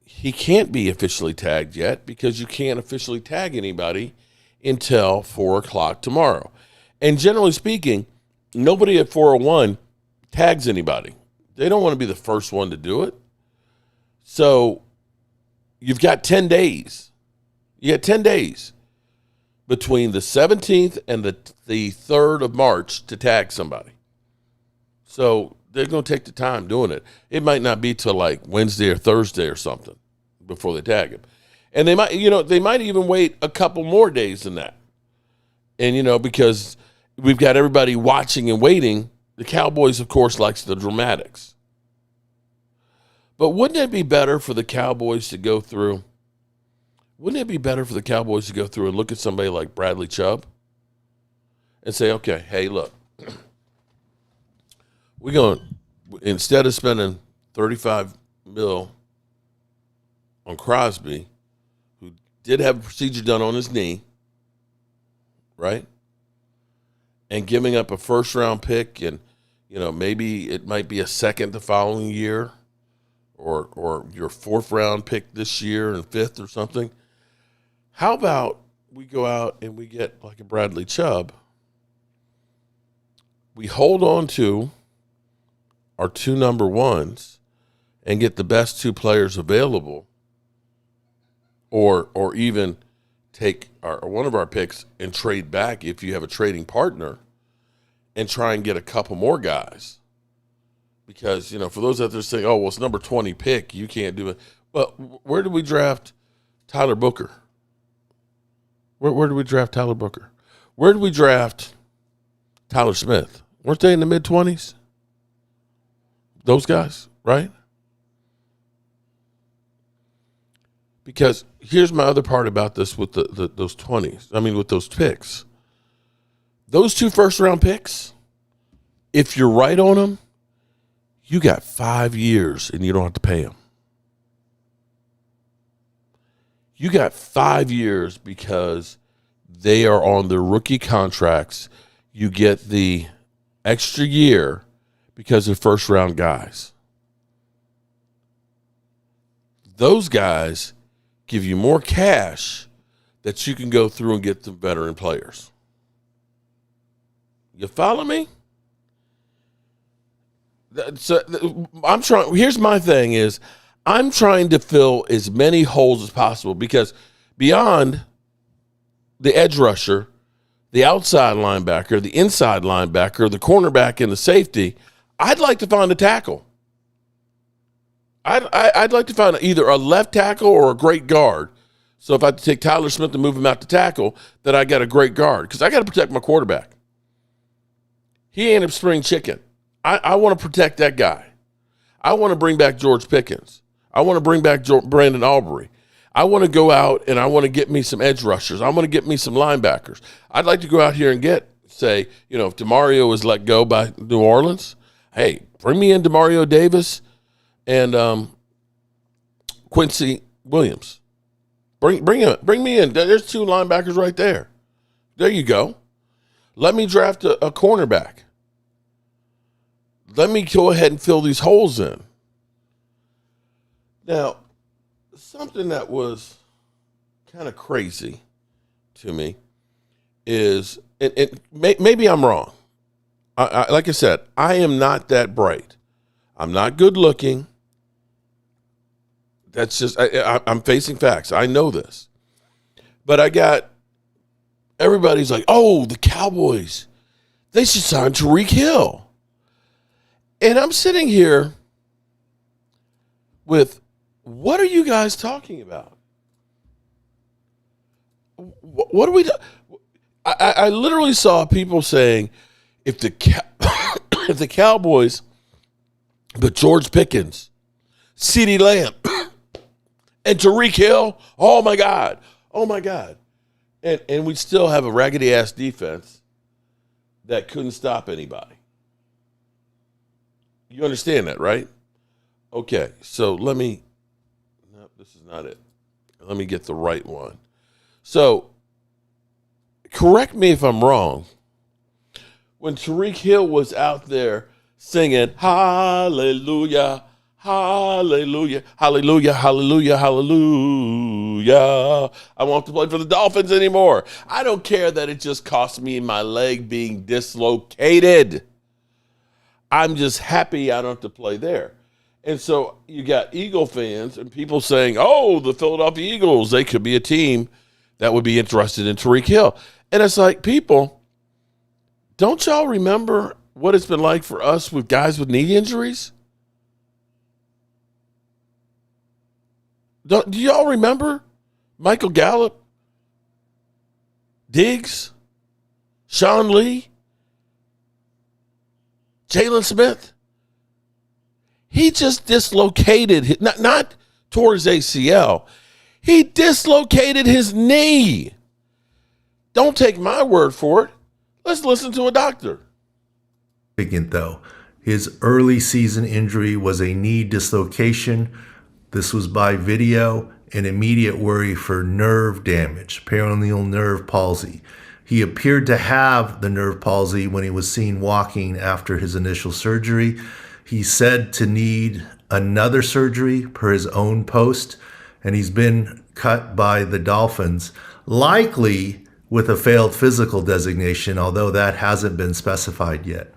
he can't be officially tagged yet because you can't officially tag anybody until 4 o'clock tomorrow. And generally speaking, nobody at 401 tags anybody. They don't want to be the first one to do it. So you've got 10 days. You got 10 days between the 17th and the 3rd of March to tag somebody. So they're going to take the time doing it. It might not be till like Wednesday or Thursday or something before they tag him. And they might even wait a couple more days than that. And, because we've got everybody watching and waiting, the Cowboys, of course, likes the dramatics. But wouldn't it be better for the Cowboys to go through? Wouldn't it be better for the Cowboys to go through and look at somebody like Bradley Chubb and say, okay, hey, look, we're going, instead of spending $35 million on Crosby, who did have a procedure done on his knee, right? And giving up a first-round pick, and maybe it might be a second the following year, or your fourth-round pick this year and fifth or something. How about we go out and we get like a Bradley Chubb? We hold on to our two number ones and get the best two players available, or even take one of our picks and trade back if you have a trading partner and try and get a couple more guys. Because, for those out there saying, oh, well, it's number 20 pick, you can't do it. But where did we draft Tyler Booker? Where did we draft Tyler Booker? Where did we draft Tyler Smith? Weren't they in the mid-20s? Those guys, right? Because here's my other part about this with those 20s. I mean, with those picks. Those two first-round picks, if you're right on them, you got 5 years and you don't have to pay them. You got 5 years because they are on their rookie contracts. You get the extra year because they're first-round guys. Those guys give you more cash that you can go through and get the veteran players. You follow me? So I'm trying. Here's my thing is I'm trying to fill as many holes as possible, because beyond the edge rusher, the outside linebacker, the inside linebacker, the cornerback, and the safety, I'd like to find a tackle. I'd like to find either a left tackle or a great guard. So if I have to take Tyler Smith and move him out to tackle, then I got a great guard, because I got to protect my quarterback. He ain't a spring chicken. I want to protect that guy. I want to bring back George Pickens. I want to bring back Brandon Aubrey. I want to go out and I want to get me some edge rushers. I want to get me some linebackers. I'd like to go out here and get, say, if DeMario is let go by New Orleans, hey, bring me in DeMario Davis and Quincy Williams. Bring me in. There's two linebackers right there. There you go. Let me draft a cornerback. Let me go ahead and fill these holes in. Now, something that was kind of crazy to me is, maybe I'm wrong. Like I said, I am not that bright. I'm not good looking. That's just, I'm facing facts. I know this. But everybody's like, oh, the Cowboys, they should sign Tyreek Hill. And I'm sitting here with, what are you guys talking about? What are we doing? I literally saw people saying, if the Cowboys, but George Pickens, CeeDee Lamb, and Tyreek Hill, oh my God. And we still have a raggedy-ass defense that couldn't stop anybody. You understand that, right? Okay, so no, this is not it. Let me get the right one. So, correct me if I'm wrong. When Tyreek Hill was out there singing, hallelujah, hallelujah, hallelujah, hallelujah, hallelujah, I won't have to play for the Dolphins anymore. I don't care that it just cost me my leg being dislocated. I'm just happy I don't have to play there. And so you got Eagle fans and people saying, oh, the Philadelphia Eagles, they could be a team that would be interested in Tyreek Hill. And it's like, people, don't y'all remember what it's been like for us with guys with knee injuries? Do y'all remember Michael Gallup, Diggs, Sean Lee, Jalen Smith? He just dislocated, not tore his ACL. He dislocated his knee. Don't take my word for it. Let's listen to a doctor. Significant, though. His early season injury was a knee dislocation. This was by video, and immediate worry for nerve damage, peroneal nerve palsy. He appeared to have the nerve palsy when he was seen walking after his initial surgery. He's said to need another surgery per his own post, and he's been cut by the Dolphins, likely with a failed physical designation, although that hasn't been specified yet.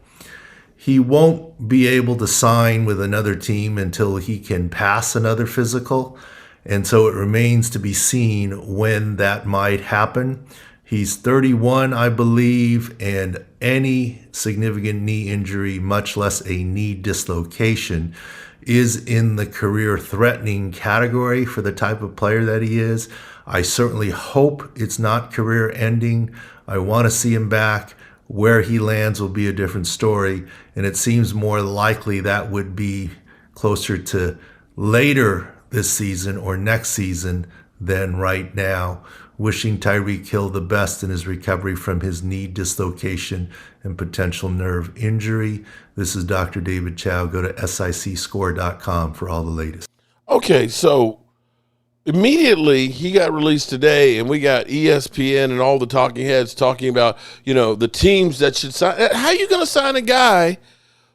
He won't be able to sign with another team until he can pass another physical, and so it remains to be seen when that might happen. He's 31, I believe, and any significant knee injury, much less a knee dislocation, is in the career-threatening category for the type of player that he is. I certainly hope it's not career-ending. I want to see him back. Where he lands will be a different story, and it seems more likely that would be closer to later this season or next season than right now. Wishing Tyreek Hill the best in his recovery from his knee dislocation and potential nerve injury. This is Dr. David Chow. Go to sicscore.com for all the latest. Okay, so immediately he got released today, and we got ESPN and all the talking heads talking about, the teams that should sign. How are you going to sign a guy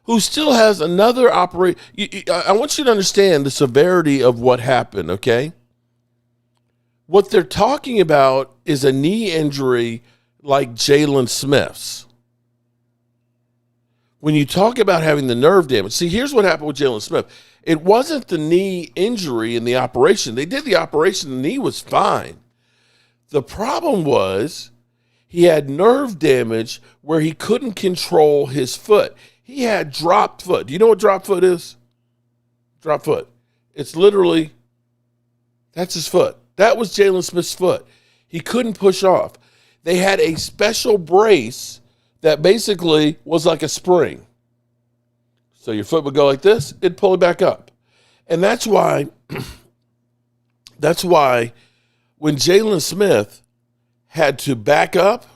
who still has another operation? I want you to understand the severity of what happened, okay? What they're talking about is a knee injury like Jalen Smith's. When you talk about having the nerve damage, see, here's what happened with Jalen Smith. It wasn't the knee injury in the operation. They did the operation, the knee was fine. The problem was he had nerve damage where he couldn't control his foot. He had dropped foot. Do you know what drop foot is? Drop foot. It's literally, that's his foot. That was Jalen Smith's foot. He couldn't push off. They had a special brace that basically was like a spring. So your foot would go like this, it'd pull it back up. And that's why when Jalen Smith had to back up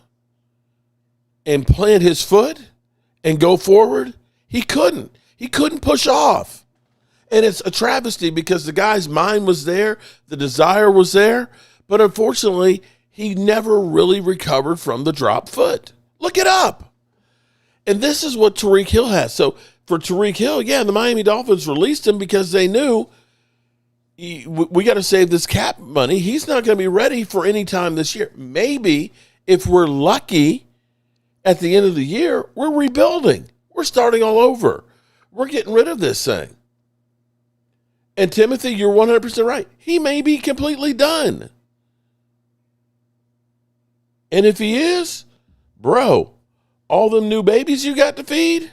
and plant his foot and go forward, he couldn't. He couldn't push off. And it's a travesty because the guy's mind was there, the desire was there, but unfortunately, he never really recovered from the drop foot. Look it up. And this is what Tyreek Hill has. So for Tyreek Hill, the Miami Dolphins released him because they knew we got to save this cap money. He's not going to be ready for any time this year. Maybe if we're lucky at the end of the year, we're rebuilding. We're starting all over. We're getting rid of this thing. And Timothy, you're 100% right. He may be completely done. And if he is, bro, all them new babies you got to feed,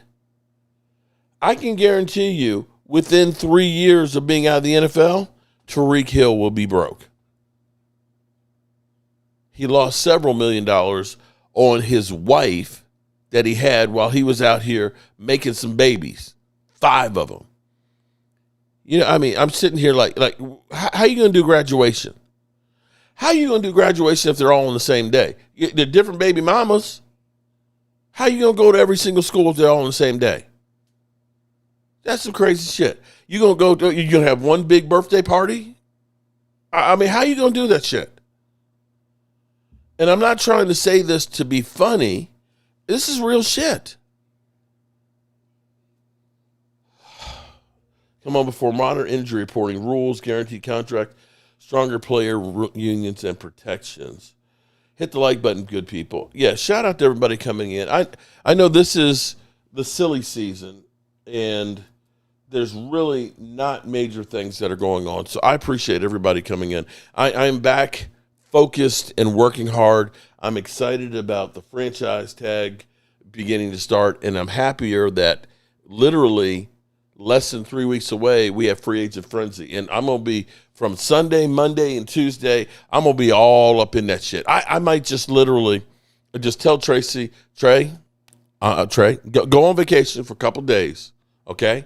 I can guarantee you within 3 years of being out of the NFL, Tyreek Hill will be broke. He lost several $1 million on his wife that he had while he was out here making some babies, 5 of them. I'm sitting here like, how are you going to do graduation? How are you going to do graduation if they're all on the same day? They're different baby mamas. How are you going to go to every single school if they're all on the same day? That's some crazy shit. You're going to have one big birthday party? How are you going to do that shit? And I'm not trying to say this to be funny. This is real shit. Come on, before modern injury reporting rules, guaranteed contract, stronger player unions, and protections. Hit the like button, good people. Yeah, shout out to everybody coming in. I know this is the silly season, and there's really not major things that are going on. So I appreciate everybody coming in. I'm back focused and working hard. I'm excited about the franchise tag beginning to start, and I'm happier that literally less than 3 weeks away, we have free agent frenzy. And I'm going to be from Sunday, Monday, and Tuesday, I'm going to be all up in that shit. I might just literally just tell Tracy, Trey, go on vacation for a couple days, okay?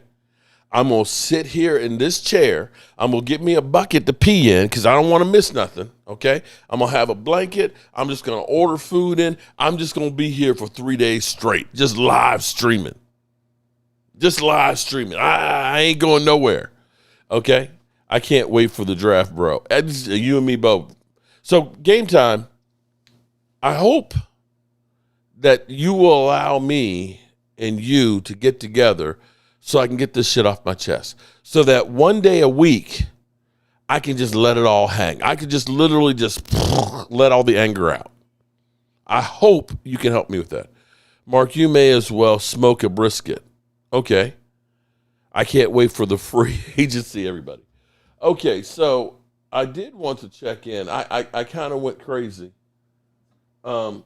I'm going to sit here in this chair. I'm going to get me a bucket to pee in because I don't want to miss nothing, okay? I'm going to have a blanket. I'm just going to order food in. I'm just going to be here for 3 days straight, just live streaming. Just live streaming. I ain't going nowhere. Okay? I can't wait for the draft, bro. You and me both. So, Game Time, I hope that you will allow me and you to get together so I can get this shit off my chest. So that one day a week, I can just let it all hang. I could just literally just let all the anger out. I hope you can help me with that. Mark, you may as well smoke a brisket. Okay. I can't wait for the free agency, everybody. Okay, so I did want to check in. I kind of went crazy. There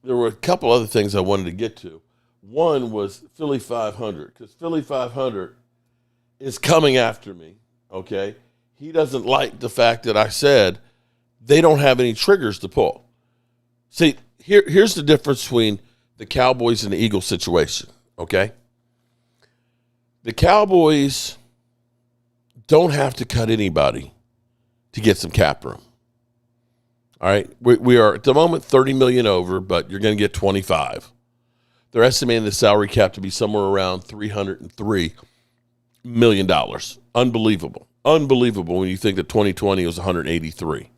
were a couple other things I wanted to get to. One was Philly 500, because Philly 500 is coming after me, okay? He doesn't like the fact that I said they don't have any triggers to pull. See, here's the difference between the Cowboys and the Eagles situation, okay? The Cowboys don't have to cut anybody to get some cap room. All right, we are at the moment $30 million over, but you're going to get 25. They're estimating the salary cap to be somewhere around $303 million. Unbelievable when you think that 2020 was 183.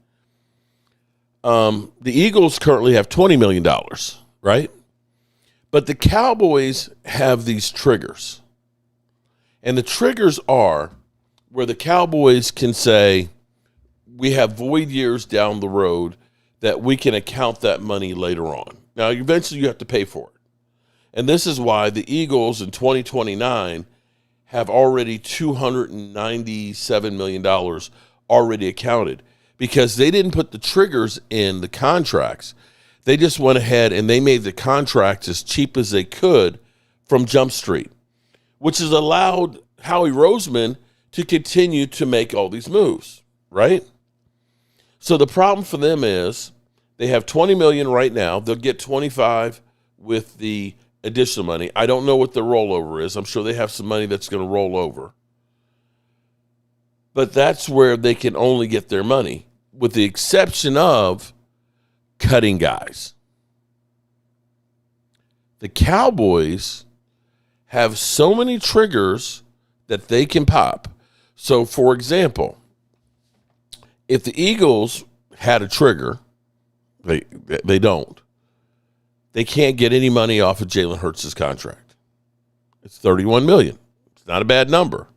The Eagles currently have $20 million, right? But the Cowboys have these triggers, and the triggers are where the Cowboys can say, we have void years down the road that we can account that money later on. Now, eventually you have to pay for it. And this is why the Eagles in 2029 have already $297 million already accounted, because they didn't put the triggers in the contracts. They just went ahead and they made the contracts as cheap as they could from Jump Street, which has allowed Howie Roseman to continue to make all these moves, right? So the problem for them is they have $20 million right now. They'll get 25 with the additional money. I don't know what the rollover is. I'm sure they have some money that's going to roll over. But that's where they can only get their money, with the exception of cutting guys. The Cowboys have so many triggers that they can pop. So, for example, if the Eagles had a trigger, they don't. They can't get any money off of Jalen Hurts' contract. It's $31 million. It's not a bad number.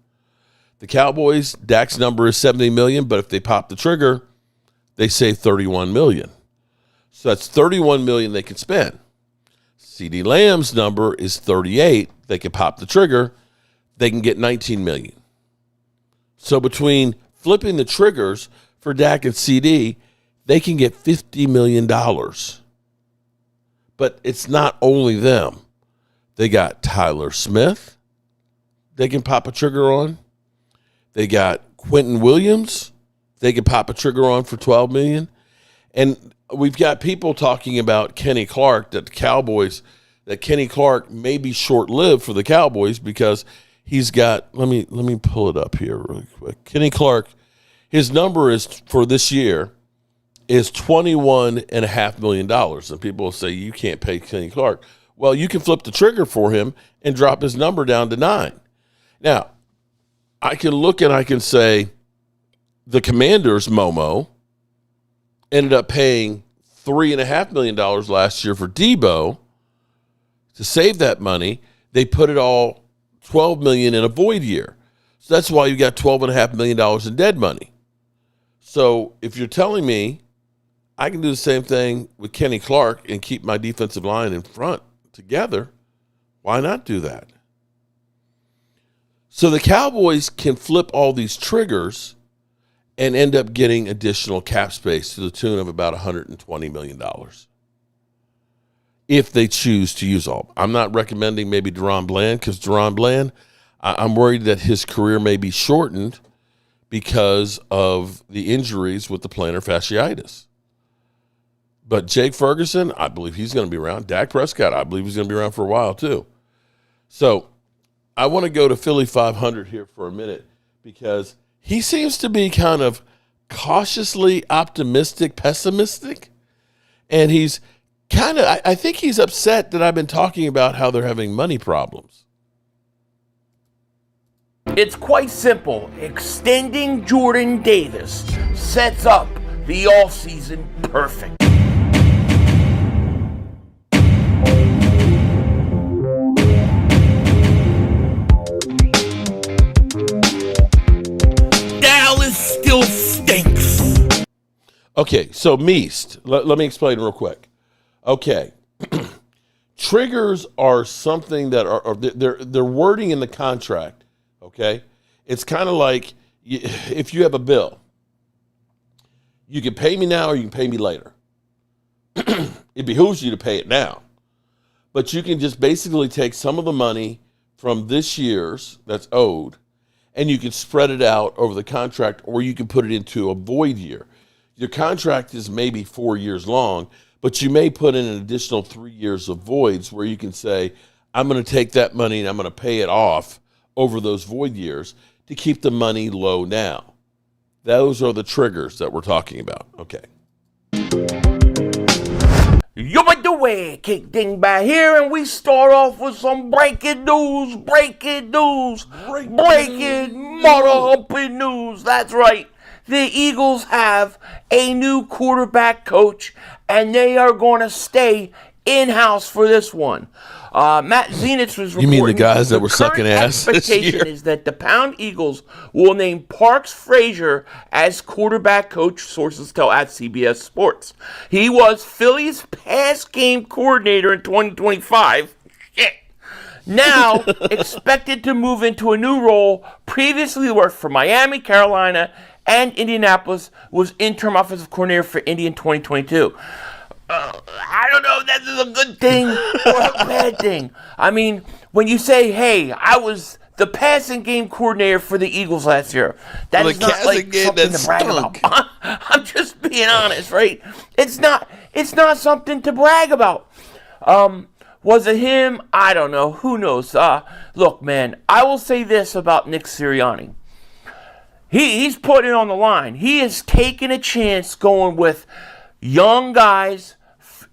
The Cowboys, Dak's number is $70 million, but if they pop the trigger, they save $31 million. So that's $31 million they can spend. CeeDee Lamb's number is 38. They can pop the trigger. They can get $19 million. So between flipping the triggers for Dak and CeeDee, they can get $50 million. But it's not only them. They got Tyler Smith they can pop a trigger on. They got Quentin Williams they can pop a trigger on for $12 million. And we've got people talking about Kenny Clark, that Kenny Clark may be short-lived for the Cowboys because he's got, let me pull it up here really quick. Kenny Clark, his number is for this year is $21.5 million. And people will say, you can't pay Kenny Clark. Well, you can flip the trigger for him and drop his number down to 9. Now, I can look and I can say the Commanders, Momo, ended up paying $3.5 million last year for Debo. To save that money, they put it all $12 million in a void year. So that's why you got $12.5 million in dead money. So if you're telling me I can do the same thing with Kenny Clark and keep my defensive line in front together, why not do that? So the Cowboys can flip all these triggers and end up getting additional cap space to the tune of about $120 million. If they choose to use all. I'm not recommending maybe Deron Bland, because Deron Bland, I'm worried that his career may be shortened because of the injuries with the plantar fasciitis. But Jake Ferguson, I believe he's going to be around. Dak Prescott, I believe he's going to be around for a while too. So I want to go to Philly 500 here for a minute, because he seems to be kind of cautiously optimistic, pessimistic, and he's I think he's upset that I've been talking about how they're having money problems. It's quite simple. Extending Jordan Davis sets up the offseason perfect. Dallas still stinks. Okay, so Meest, let me explain real quick. Okay, triggers are something that are they're wording in the contract. Okay, it's kind of like if you have a bill, you can pay me now or you can pay me later. It behooves you to pay it now, but you can just basically take some of the money from this year's that's owed, and you can spread it out over the contract, or you can put it into a void year. Your contract is maybe 4 years long, but you may put in an additional 3 years of voids where you can say, I'm going to take that money and I'm going to pay it off over those void years to keep the money low now. Those are the triggers that we're talking about. Okay. Yo, by the way, kick ding back here, and we start off with some breaking news, breaking mother humping news. That's right. The Eagles have a new quarterback coach, and they are going to stay in-house for this one. Matt Zenitz was reporting. You mean the guys that were sucking ass this year? Expectation is that the Pound Eagles will name Parks Frazier as quarterback coach, sources tell at CBS Sports. He was Philly's pass game coordinator in 2025. Shit. Now expected to move into a new role. Previously worked for Miami, Carolina, and Indianapolis. Was interim offensive coordinator for Indy in 2022. I don't know if that is a good thing or a bad thing. I mean, when you say, hey, I was the passing game coordinator for the Eagles last year, that is not like something to brag about. I'm just being honest, right? It's not something to brag about. Was it him? I don't know. Who knows? Look, man, I will say this about Nick Sirianni. He's putting it on the line. He is taking a chance going with young guys,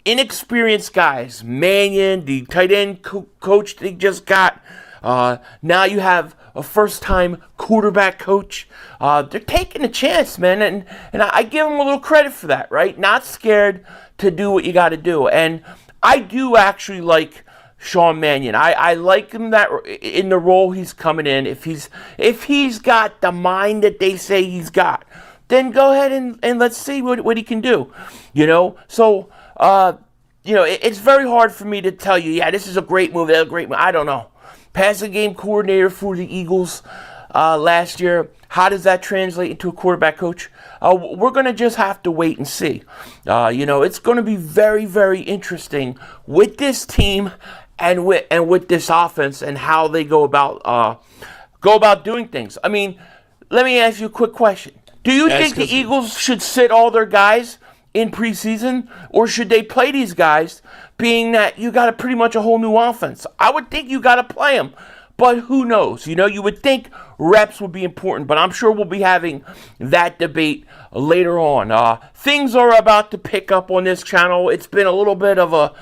inexperienced guys. Mannion, the tight end coach they just got. Now you have a first-time quarterback coach. They're taking a chance, man, and I give them a little credit for that, right? Not scared to do what you got to do. And I do actually like Sean Mannion. I like him that in the role he's coming in. If he's got the mind that they say he's got, then go ahead and let's see what he can do. So it's very hard for me to tell you, yeah, this is a great move, that's a great move. I don't know. Passing game coordinator for the Eagles last year. How does that translate into a quarterback coach? We're going to just have to wait and see. It's going to be very, very interesting with this team and with this offense and how they go about doing things. I mean, let me ask you a quick question. Do you think the Eagles should sit all their guys in preseason, or should they play these guys, being that you got pretty much a whole new offense? I would think you got to play them, but who knows? You would think reps would be important, but I'm sure we'll be having that debate later on. Things are about to pick up on this channel. It's been a little bit of a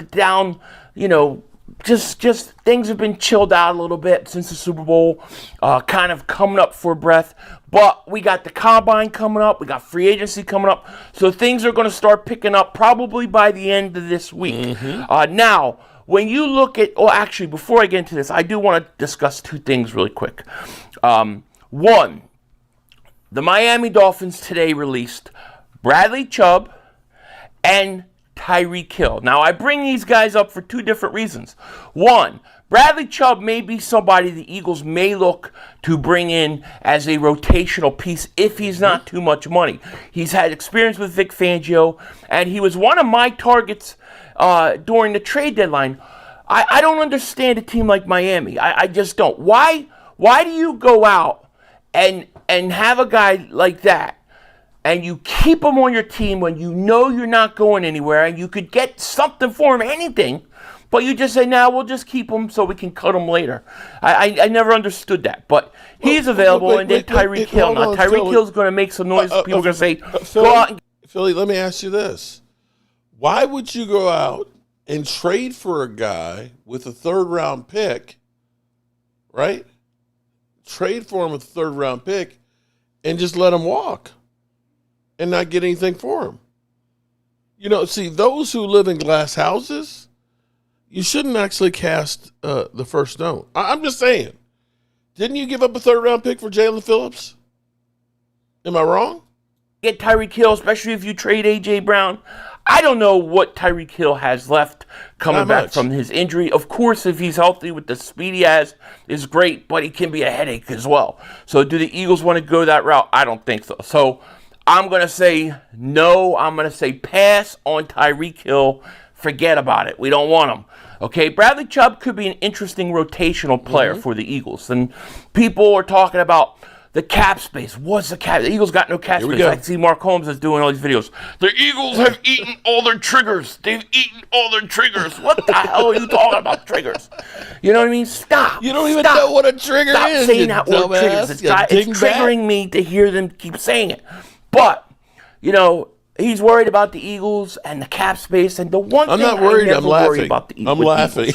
down, just things have been chilled out a little bit since the Super Bowl, kind of coming up for breath. But we got the Combine coming up. We got free agency coming up. So things are going to start picking up probably by the end of this week. Mm-hmm. Now, when you look at, actually, before I get into this, I do want to discuss two things really quick. One, the Miami Dolphins today released Bradley Chubb and Tyreek Hill. Now, I bring these guys up for two different reasons. One, Bradley Chubb may be somebody the Eagles may look to bring in as a rotational piece if he's not too much money. He's had experience with Vic Fangio, and he was one of my targets during the trade deadline. I don't understand a team like Miami. I just don't. Why do you go out and have a guy like that, and you keep him on your team when you know you're not going anywhere and you could get something for him, anything, but you just say, we'll just keep him so we can cut him later. I never understood that, but he's available, and then Tyreek Hill. Now, Tyreek Hill's going to make some noise. People are going to say, go out and... Philly, let me ask you this. Why would you go out and trade for a guy with a third-round pick, right? Trade for him with a third-round pick and just let him walk and not get anything for him? You know, see, those who live in glass houses, you shouldn't actually cast the first stone. I'm just saying. Didn't you give up a third-round pick for Jalen Phillips? Am I wrong? Get Tyreek Hill, especially if you trade A.J. Brown. I don't know what Tyreek Hill has left coming back from his injury. Of course, if he's healthy with the speed he has, is great, but he can be a headache as well. So do the Eagles want to go that route? I don't think so. So I'm going to say no. I'm going to say pass on Tyreek Hill. Forget about it. We don't want him. Okay, Bradley Chubb could be an interesting rotational player for the Eagles. And people are talking about the cap space. What's the cap? The Eagles got no cap space. I see Mark Holmes is doing all these videos. The Eagles have eaten all their triggers. They've eaten all their triggers. What the hell are you talking about triggers? You know what I mean? Stop. You don't even know what a trigger Stop is. Stop saying that word triggers. It's triggering me to hear them keep saying it. But, you know, he's worried about the Eagles and the cap space. And the one thing not worried. I'm laughing about the Eagles, I'm laughing.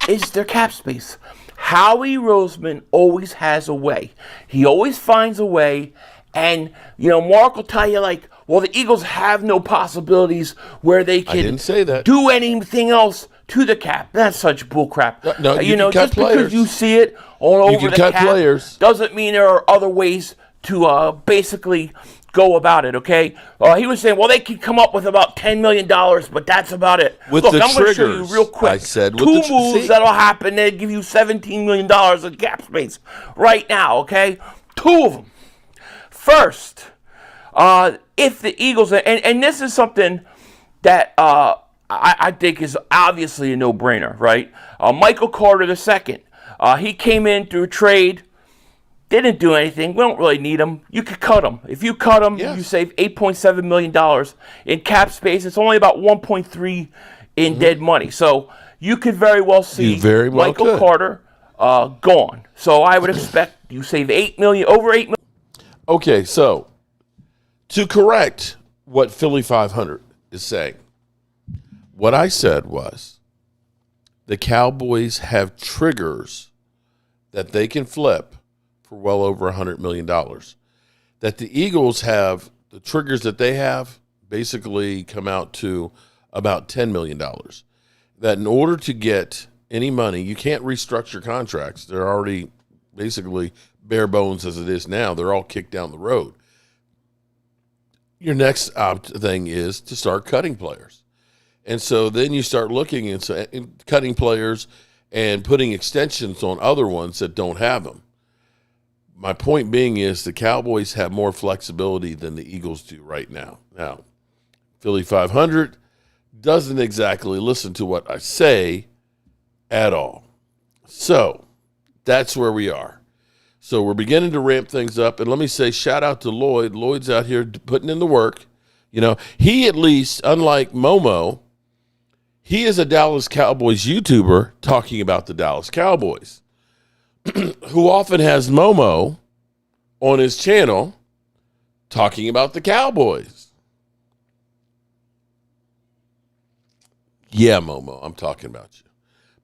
is their cap space. Howie Roseman always has a way. He always finds a way. And, you know, Mark will tell you, like, well, the Eagles have no possibilities where they can do anything else to the cap. That's such bullcrap. No, you know, just because you see it all over the cap doesn't mean there are other ways to basically go about it, okay? He was saying, well, they could come up with about $10 million, but that's about it. Look, I'm going to show you real quick. I said, two moves that'll happen. They'll give you $17 million of cap space right now, okay? Two of them. First, if the Eagles, and this is something that I think is obviously a no-brainer, right? Michael Carter II, he came in through a trade. Didn't do anything. We don't really need him. You could cut him. If you cut him, you save $8.7 million in cap space. It's only about 1.3 in dead money. So you could very well see Michael Carter gone. So I would expect you save over $8 million. Okay, so to correct what Philly 500 is saying, what I said was the Cowboys have triggers that they can flip for well over $100 million. That the Eagles have, the triggers that they have basically come out to about $10 million. That in order to get any money, you can't restructure contracts. They're already basically bare bones as it is now. They're all kicked down the road. Your next thing is to start cutting players. And so then you start looking and cutting players and putting extensions on other ones that don't have them. My point being is the Cowboys have more flexibility than the Eagles do right now. Now, Philly 500 doesn't exactly listen to what I say at all. So that's where we are. So we're beginning to ramp things up. And let me say, shout out to Lloyd. Lloyd's out here putting in the work. You know, he at least, unlike Momo, he is a Dallas Cowboys YouTuber talking about the Dallas Cowboys, who often has Momo on his channel talking about the Cowboys. Yeah, Momo, I'm talking about you.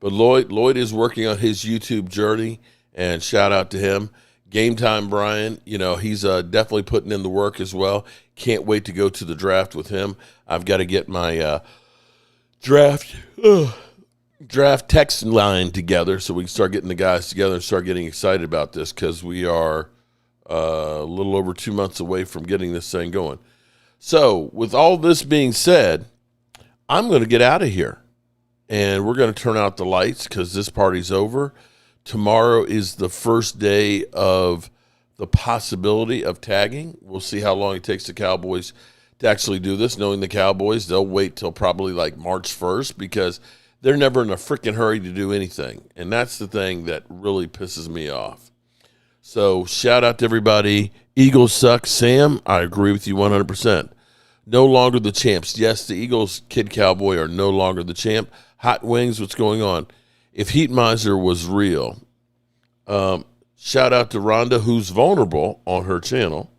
But Lloyd is working on his YouTube journey, and shout out to him. Game Time Brian, you know, he's definitely putting in the work as well. Can't wait to go to the draft with him. I've got to get my draft text line together so we can start getting the guys together and start getting excited about this, because we are a little over 2 months away from getting this thing going. So with all this being said, I'm going to get out of here, and we're going to turn out the lights because this party's over. Tomorrow is the first day of the possibility of tagging. We'll see how long it takes the Cowboys to actually do this. Knowing the Cowboys, they'll wait till probably like March 1st because they're never in a freaking hurry to do anything. And that's the thing that really pisses me off. So shout out to everybody. Eagles suck. Sam, I agree with you 100%. No longer the champs. Yes, the Eagles, Kid Cowboy, are no longer the champ. Hot Wings, what's going on? If Heat Miser was real, shout out to Rhonda, who's vulnerable on her channel.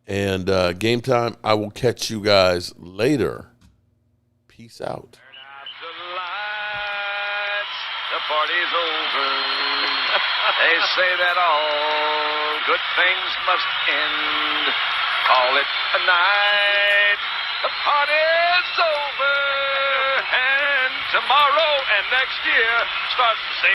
And Game Time, I will catch you guys later. Peace out. Turn out the lights, the party's over. They say that all good things must end. Call it a night, the party's over. And tomorrow and next year starts the same.